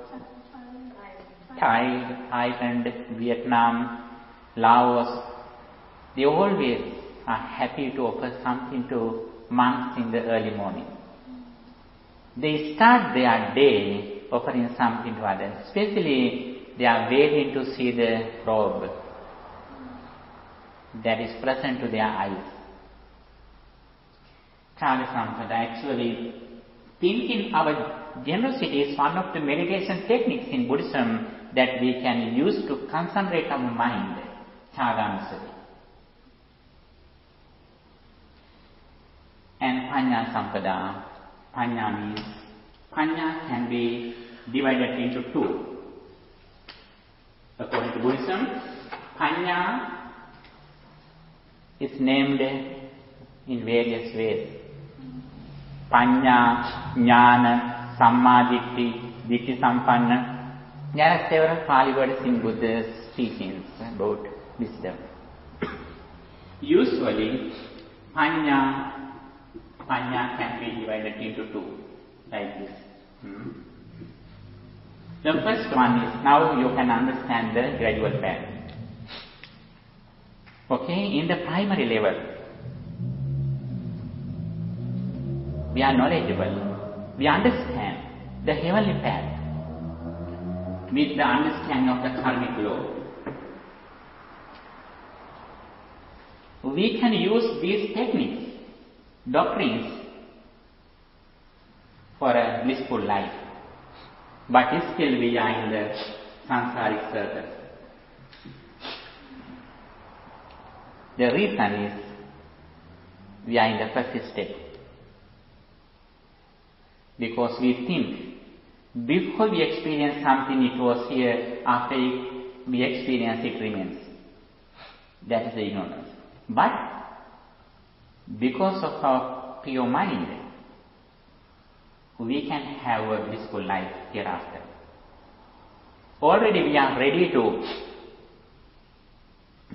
Thailand, Vietnam, Laos, they always are happy to offer something to monks in the early morning. They start their day offering something to others. Especially they are waiting to see the robe that is present to their eyes. Actually, thinking our generosity is one of the meditation techniques in Buddhism that we can use to concentrate our mind. And Panya Sampada. Panya means, Panya can be divided into two. According to Buddhism, Panya is named in various ways. Panya, Jnana, Sammaditthi, Ditthi Sampanna. There are several Pali words in Buddha's teachings about wisdom. Usually, Panya can be divided into two, like this. The first one is, now you can understand the gradual pattern. Okay, in the primary level, we are knowledgeable. We understand the heavenly path with the understanding of the karmic law. We can use these techniques, doctrines, for a blissful life. But still we are in the samsaric circle. The reason is we are in the first step. Because we think before we experience something it was here, after we experience it remains. That is the ignorance. But because of our pure mind, we can have a blissful life hereafter. Already we are ready to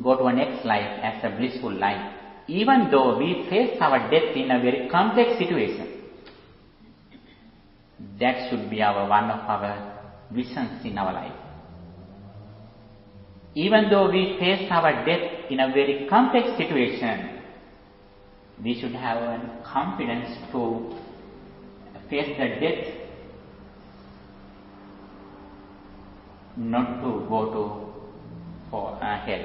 go to a next life as a blissful life, even though we face our death in a very complex situation. That should be one of our visions in our life. Even though we face our death in a very complex situation, we should have a confidence to face the death, not to go for hell.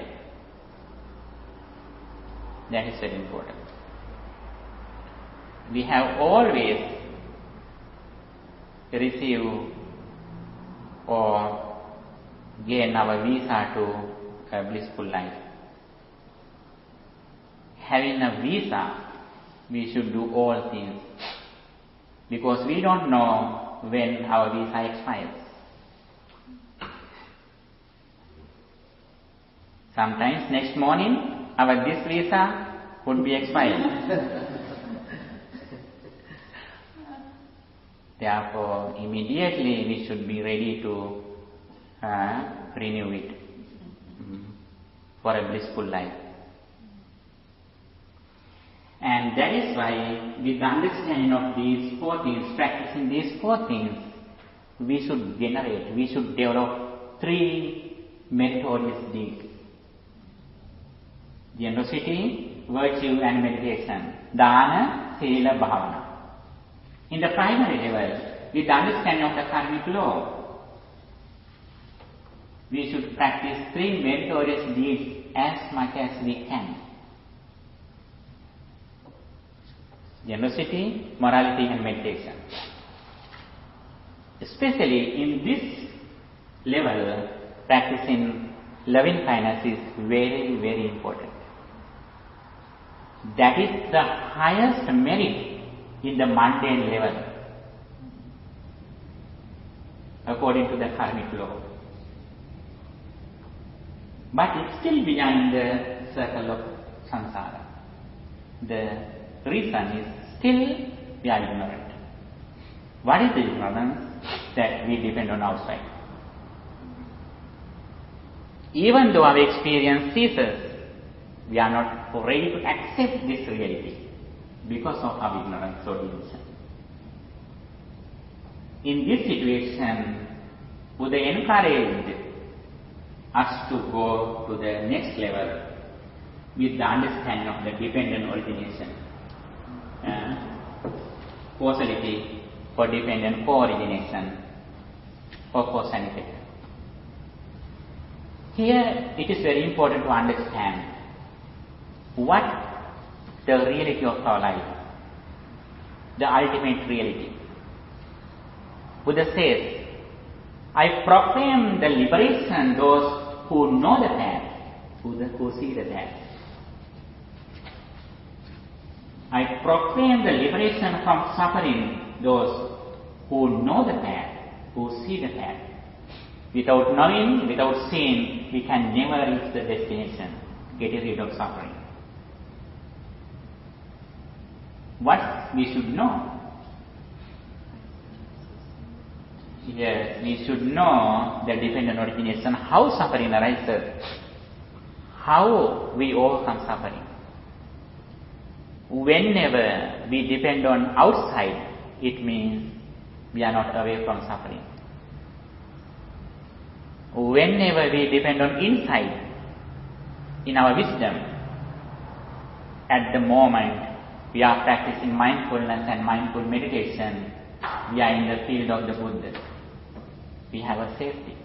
That is very important. We have always receive or gain our visa to a blissful life. Having a visa, we should do all things because we don't know when our visa expires. Sometimes next morning our this visa would be expired. Therefore, immediately we should be ready to renew it for a blissful life. And that is why, with the understanding of these four things, practicing these four things, we should develop three meritorious deeds. Generosity, virtue and meditation. Dana, Sila, Bhavana. In the primary level, with the understanding of the karmic law, we should practice 3 meritorious deeds as much as we can. Generosity, morality and meditation. Especially in this level, practicing loving kindness is very, very important. That is the highest merit in the mundane level, according to the karmic law. But it's still beyond the circle of samsara. The reason is still we are ignorant. What is the ignorance? That we depend on outside. Even though our experience ceases, we are not ready to accept this reality because of our ignorance or delusion. In this situation, Buddha encouraged us to go to the next level with the understanding of the dependent origination, causality for dependent co-origination or cause and effect. Here it is very important to understand what the reality of our life, the ultimate reality. Buddha says, I proclaim the liberation those who know the path, who see the path. I proclaim the liberation from suffering those who know the path, who see the path. Without knowing, without seeing, we can never reach the destination, get rid of suffering. What we should know? Yes, we should know the dependent origination, how suffering arises, how we overcome suffering. Whenever we depend on outside, it means we are not away from suffering. Whenever we depend on inside, in our wisdom, at the moment we are practicing mindfulness and mindful meditation, we are in the field of the Buddha. We have a safety.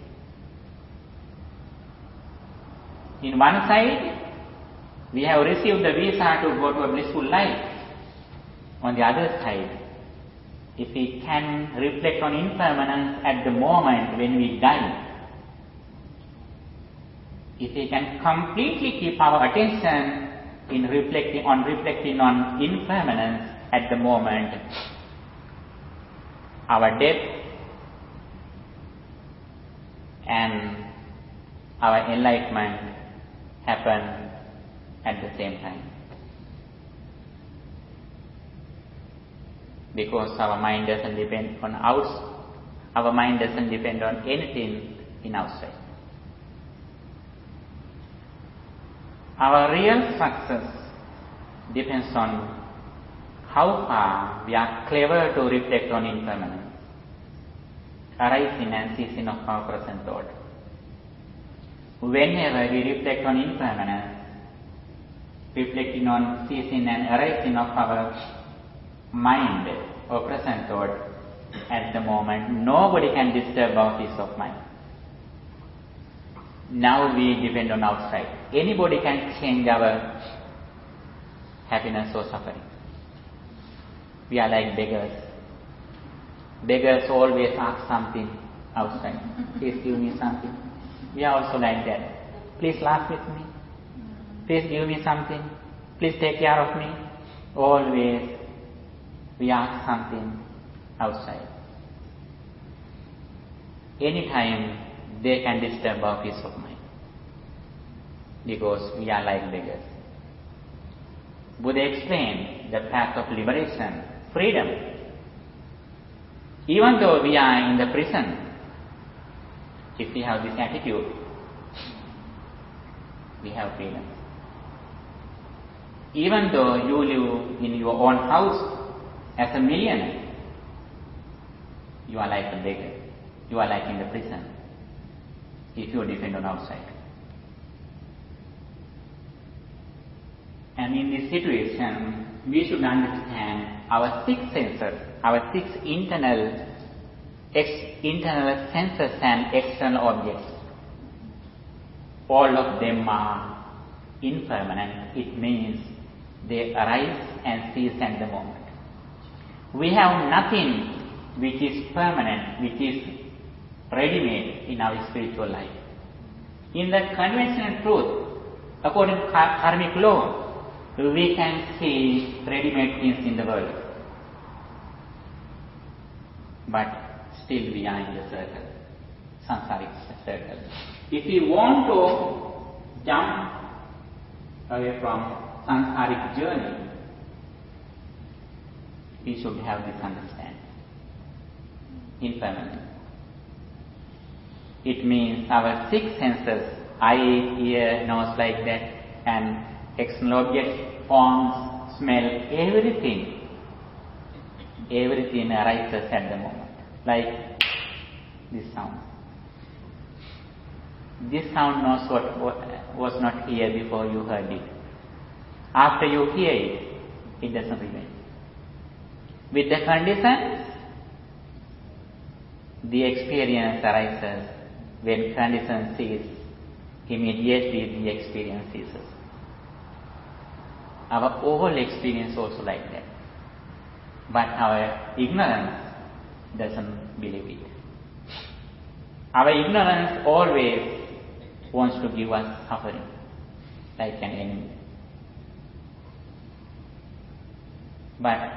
In one side, we have received the visa to go to a blissful life. On the other side, if we can reflect on impermanence at the moment when we die, if we can completely keep our attention in reflecting on impermanence at the moment, our death and our enlightenment happen at the same time. Because our mind doesn't depend on our mind doesn't depend on anything in outside. Our real success depends on how far we are clever to reflect on impermanence, arising and ceasing of our present thought. Whenever we reflect on impermanence, reflecting on ceasing and arising of our mind or present thought at the moment, nobody can disturb our peace of mind. Now we depend on outside. Anybody can change our happiness or suffering. We are like beggars. Beggars always ask something outside. Please give me something. We are also like that. Please laugh with me. Please give me something. Please take care of me. Always we ask something outside. Anytime they can disturb our peace of mind, because we are like beggars. Buddha explained the path of liberation, freedom. Even though we are in the prison, if we have this attitude, we have freedom. Even though you live in your own house as a millionaire, you are like a beggar. You are like in the prison if you depend on outside. And in this situation, we should understand our six senses, our six internal senses and external objects, all of them are impermanent. It means they arise and cease at the moment. We have nothing which is permanent, which is ready-made in our spiritual life. In the conventional truth, according to karmic law, we can see ready-made things in the world. But still we are in the circle, samsaric circle. If we want to jump away from samsaric journey, we should have this understanding. Impermanent. It means our six senses, eye, ear, nose, like that, and external objects, forms, smell, everything arises at the moment. Like this sound. This sound knows what was not here before you heard it. After you hear it, it doesn't remain. With the conditions, the experience arises. When condition ceases, immediately the experience ceases. Our whole experience also like that. But our ignorance doesn't believe it. Our ignorance always wants to give us suffering, like an enemy. But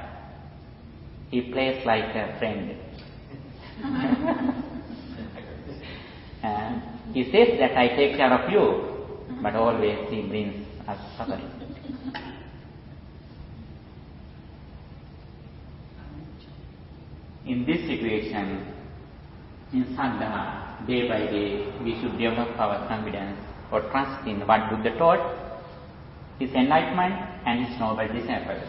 he plays like a friend. He says that I take care of you, but always he brings us suffering. In this situation, in Saddha, day by day, we should develop our confidence or trust in what Buddha taught, his enlightenment and his noble disciples.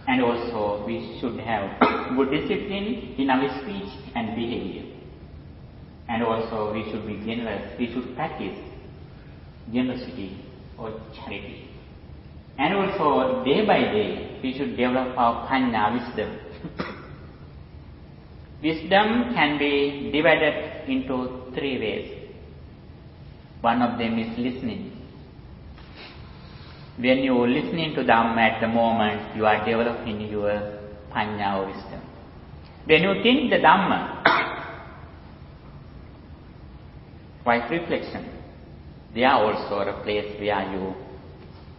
And also we should have good discipline in our speech and behavior. And also we should be generous. We should practice generosity or charity. And also day by day we should develop our panya, wisdom. Wisdom can be divided into three ways. One of them is listening. When you are listening to Dhamma at the moment, you are developing your panya or wisdom. When you think the Dhamma, while reflection, they are also a place where you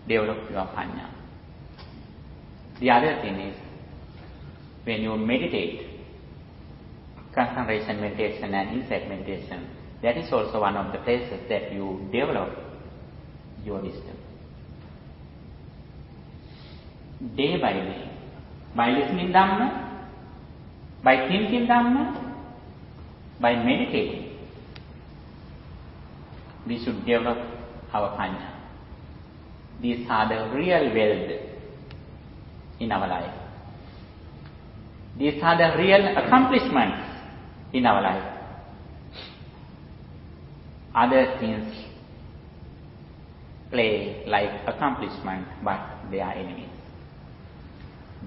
develop your panya. The other thing is, when you meditate, concentration meditation and insight meditation, that is also one of the places that you develop your wisdom. Day by day, by listening Dhamma, by thinking Dhamma, by meditating, we should develop our panya. These are the real wealth in our life. These are the real accomplishments in our life. Other things play like accomplishment, but they are enemies.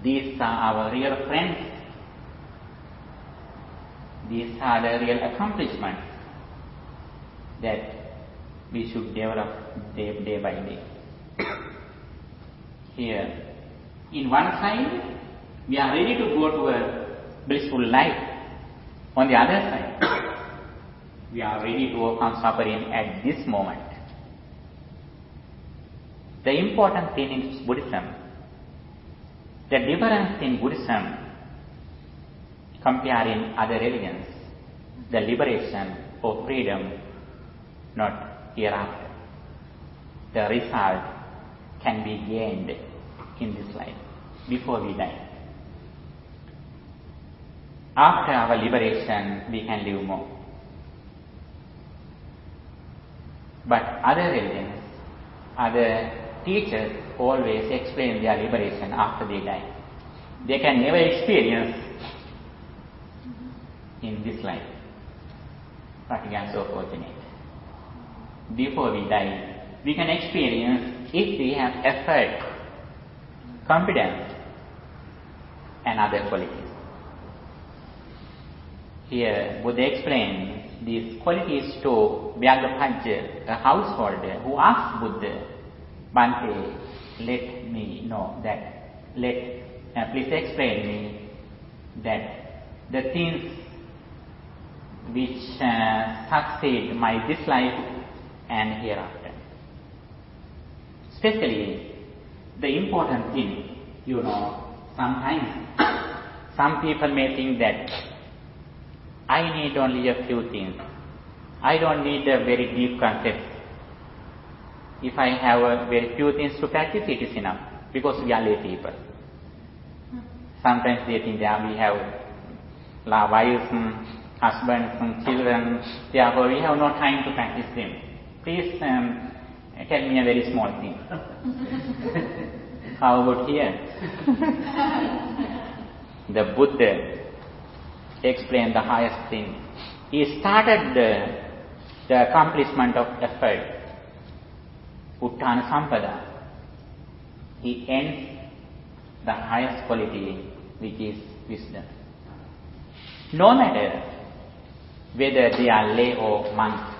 These are our real friends. These are the real accomplishments that we should develop day by day. Here, in one side, we are ready to go to a blissful life. On the other side, we are ready to overcome suffering at this moment. The important thing in Buddhism, the difference in Buddhism comparing other religions, the liberation or freedom, not hereafter. The result can be gained in this life, before we die. After our liberation, we can live more. But other religions, other teachers always explain their liberation after they die. They can never experience in this life. But we are so fortunate. Before we die, we can experience if we have effort, confidence, and other qualities. Here, Buddha explains these qualities to Vyagghapajja, a householder, who asked Buddha, Bhante, let me know that, please explain me that the things which succeed my this life and hereafter. Especially the important thing, sometimes some people may think that I need only a few things. I don't need a very deep concept. If I have a very few things to practice, it is enough, because we are lay people. Sometimes they think that we have wives, husbands, children, therefore we have no time to practice them. Please tell me a very small thing. How about here? The Buddha explained the highest thing. He started the accomplishment of effort, Uttana Sampada. He ends the highest quality, which is wisdom. No matter whether they are lay or monk,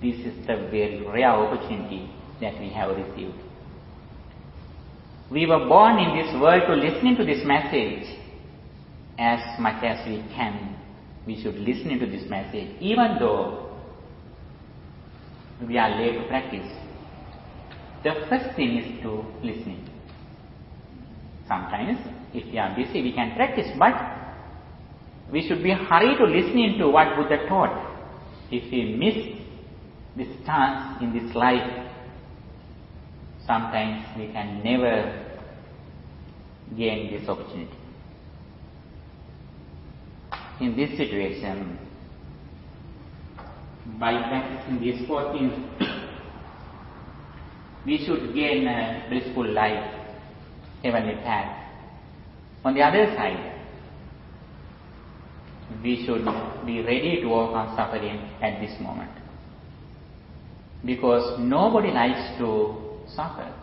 this is the very rare opportunity that we have received. We were born in this world to listen to this message. As much as we can, we should listen to this message, even though we are late to practice. The first thing is to listen. Sometimes, if we are busy, we can practice, but we should be hurried to listen to what Buddha taught. If we miss this chance in this life, sometimes we can never gain this opportunity. In this situation, by practicing these 4 things, we should gain a blissful life, heavenly path. On the other side, we should be ready to overcome suffering at this moment. Because nobody likes to suffer.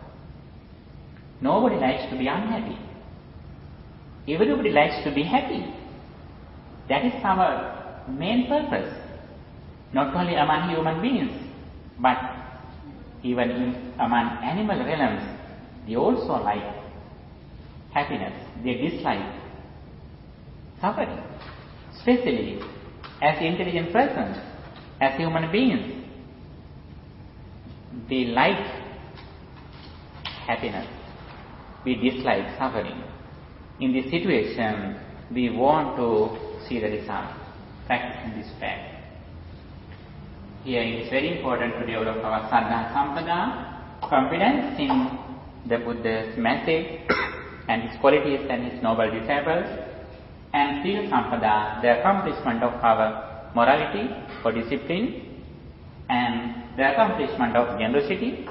Nobody likes to be unhappy. Everybody likes to be happy. That is our main purpose, not only among human beings, but even among animal realms. They also like happiness. They dislike suffering. Especially as intelligent persons, as human beings, we like happiness. We dislike suffering. In this situation, we want to see the result, practicing this fact. Here it is very important to develop our Saddha Sampada, confidence in the Buddha's message and his qualities and his noble disciples, and Sila Sampada, the accomplishment of our morality or discipline, and the accomplishment of generosity,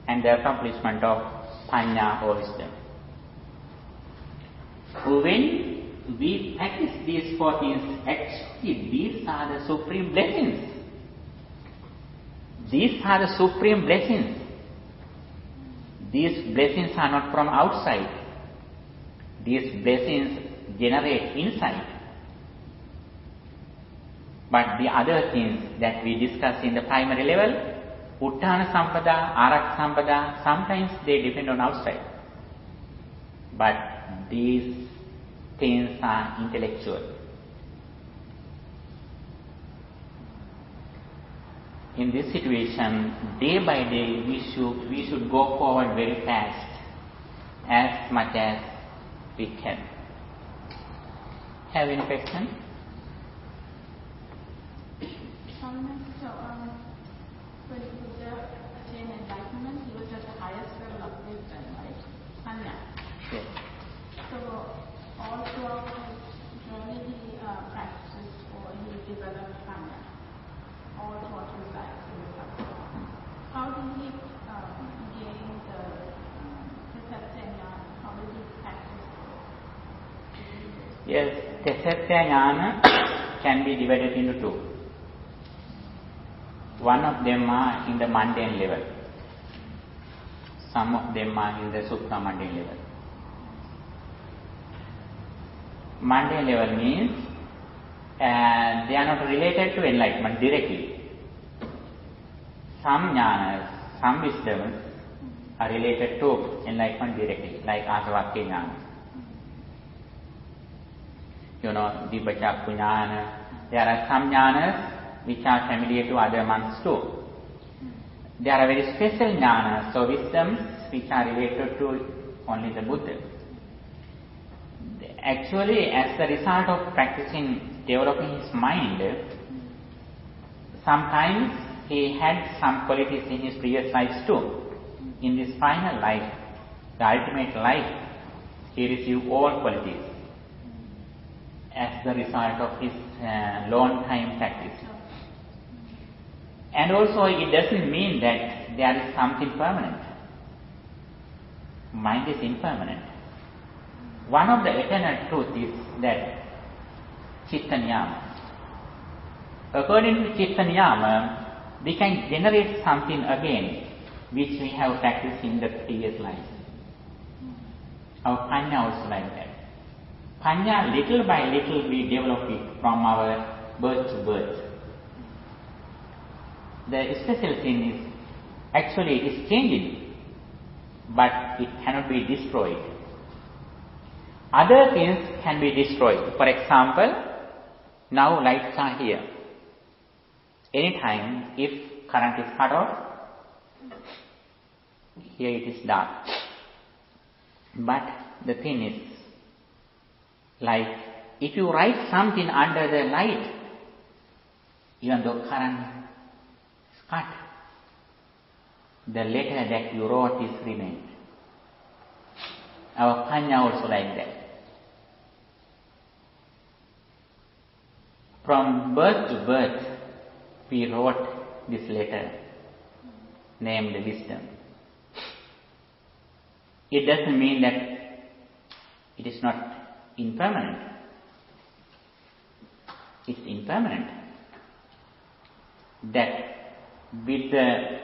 and the accomplishment of Panya or wisdom. When we practice these 4 things, actually these are the supreme blessings. These are the supreme blessings. These blessings are not from outside. These blessings generate inside. But the other things that we discuss in the primary level, Uttana Sampada, Arak Sampada, sometimes they depend on outside. But these things are intellectual. In this situation, day by day, we should go forward very fast, as much as we can. Have any question? When Buddha attained enlightenment, he was at the highest level of wisdom, right? Panya. Yes. So all throughout his journey, he practiced or he developed Panya. All throughout his life, he was successful. How did he gain the Tasatya? How did he practice it? Yes, Tasatya Jnana can be divided into 2. One of them are in the mundane level. Some of them are in the supramundane level. mundane level means they are not related to enlightenment directly. Some jnanas, some wisdoms are related to enlightenment directly, like Asavakya jnana. Vyagghapajja jnana. There are some jnanas which are familiar to other monks too. There are very special jnanas, so wisdoms which are related to only the Buddha. Actually, as the result of practicing, developing his mind, sometimes he had some qualities in his previous lives too. In this final life, the ultimate life, he received all qualities as the result of his long time practice. And also, it doesn't mean that there is something permanent. Mind is impermanent. One of the eternal truths is that Chitta Niyama. According to Chitta Niyama, we can generate something again which we have practiced in the previous life. Our Panya also like that. Panya, little by little, we develop it from our birth to birth. The special thing is, actually it is changing, but it cannot be destroyed. Other things can be destroyed. For example, now lights are here. Anytime, if current is cut off, here it is dark. But the thing is, like if you write something under the light, even though current is cut, the letter that you wrote is remained. Our Panya also like that. From birth to birth, we wrote this letter named wisdom. It doesn't mean that it is not impermanent. It's impermanent. That with the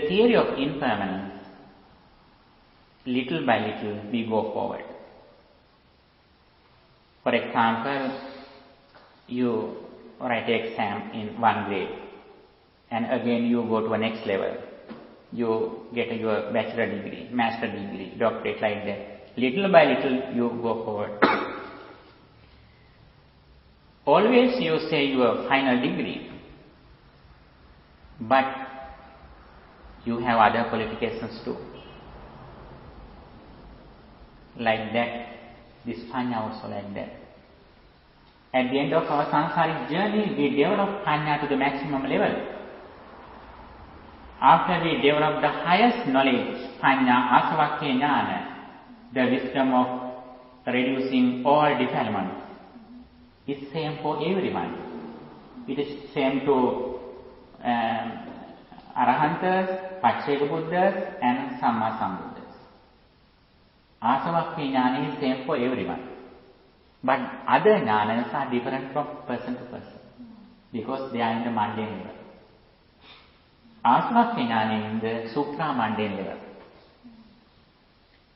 theory of impermanence, little by little we go forward. For example, you write an exam in one grade, and again you go to a next level. You get your bachelor degree, master degree, doctorate, like that. Little by little you go forward. Always you say your final degree, but you have other qualifications too. Like that, this Panya also like that. At the end of our samsaric journey, we develop Panya to the maximum level. After we develop the highest knowledge, Panya, Asavakya jnana, the wisdom of reducing all defilements, is same for everyone. It is same to Arahantas, Pacceka Buddhas, and Samma Sambuddhas. Asavakya jnana is same for everyone. But other jnanas are different from person to person, because they are in the mundane level. Asavakya jnana in the supra mundane level.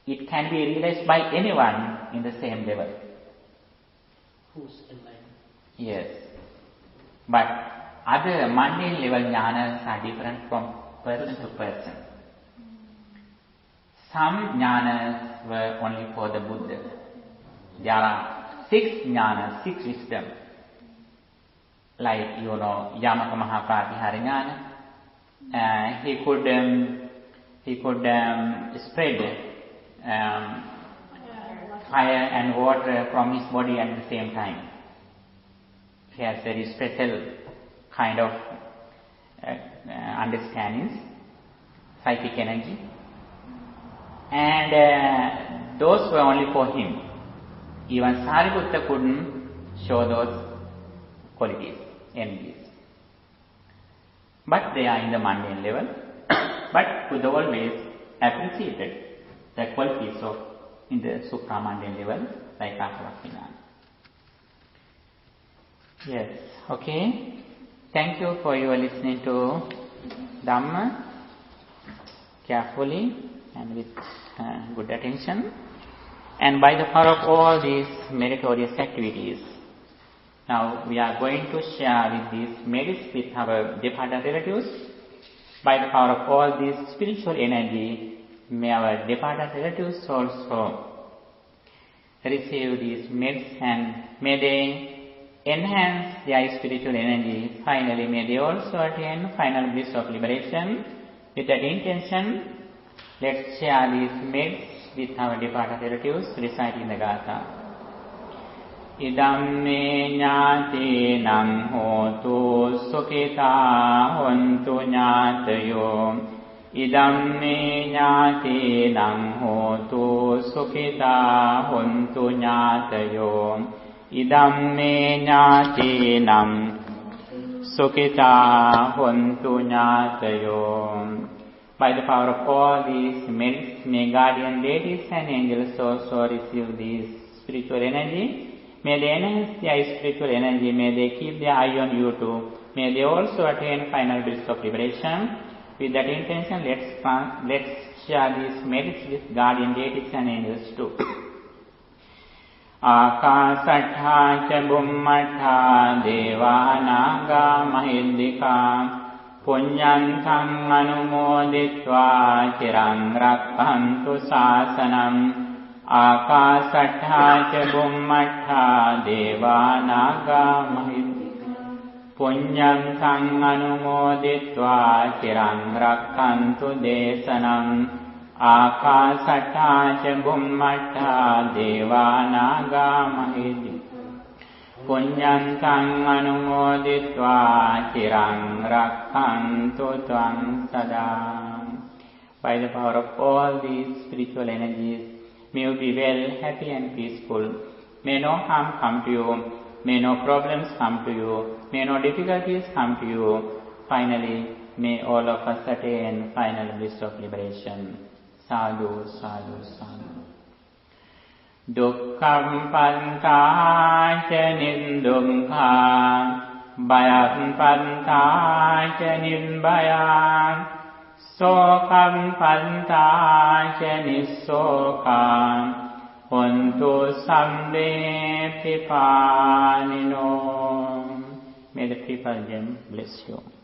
It can be realized by anyone in the same level. Who's enlightened? Yes. But other mundane level jnanas are different from person to person. Some jnanas were only for the Buddha. There are 6 jnanas, 6 wisdom. Like, Yamaka Mahapratihara jnana. He could spread fire and water from his body at the same time. He has very special kind of understandings, psychic energy, and those were only for him. Even Sariputta couldn't show those qualities, energies. But they are in the mundane level, but Buddha always appreciated the qualities of in the supramundane level, like Asavakya jnana. Yes, okay. Thank you for your listening to Dhamma carefully and with good attention. And by the power of all these meritorious activities, now we are going to share with these merits with our departed relatives. By the power of all this spiritual energy, may our departed relatives also receive these merits and may they enhance their spiritual energy. Finally, may they also attain final bliss of liberation. With that intention, let's share these merits with our departed relatives, reciting the Gatha. Idam me ñātīnaṁ hotu sukhitā hontu ñātayo. Idam me ñātīnaṁ hotu sukhitā hontu ñātayo. Idam me ñātīnaṁ sukhitā hontu ñātayo. By the power of all these merits, may guardian deities and angels also receive this spiritual energy. May they enhance their spiritual energy. May they keep their eye on you too. May they also attain final bliss of liberation. With that intention, let's share these merits with guardian deities and angels too. Ākāsaṭṭhā ca bhummaṭṭhā devā nāgā mahiddhikā puññantaṃ anumoditvā chiraṃ rakkhantu sāsanam. Ākāsaṭṭhā ca bhummaṭṭhā devā nāgā mahiddhikā puññantaṃ anumoditvā chiraṃ rakkhantu desanam. Ākāsaṭṭhā ca bhummaṭṭhā devā nāgā mahiddhikā puññantaṃ anumoditvā chiraṃ rakkhantu tvaṃ sadā. By the power of all these spiritual energies, may you be well, happy and peaceful. May no harm come to you. May no problems come to you. May no difficulties come to you. Finally, may all of us attain final bliss of liberation. Sadhu, sadhu, sadhu. Dukkham pantā ca nindukkhā, bhayam pantā ca nirbhayā, sokam pantā ca nissokā, hontu sabbe pipānino. May the people bless you.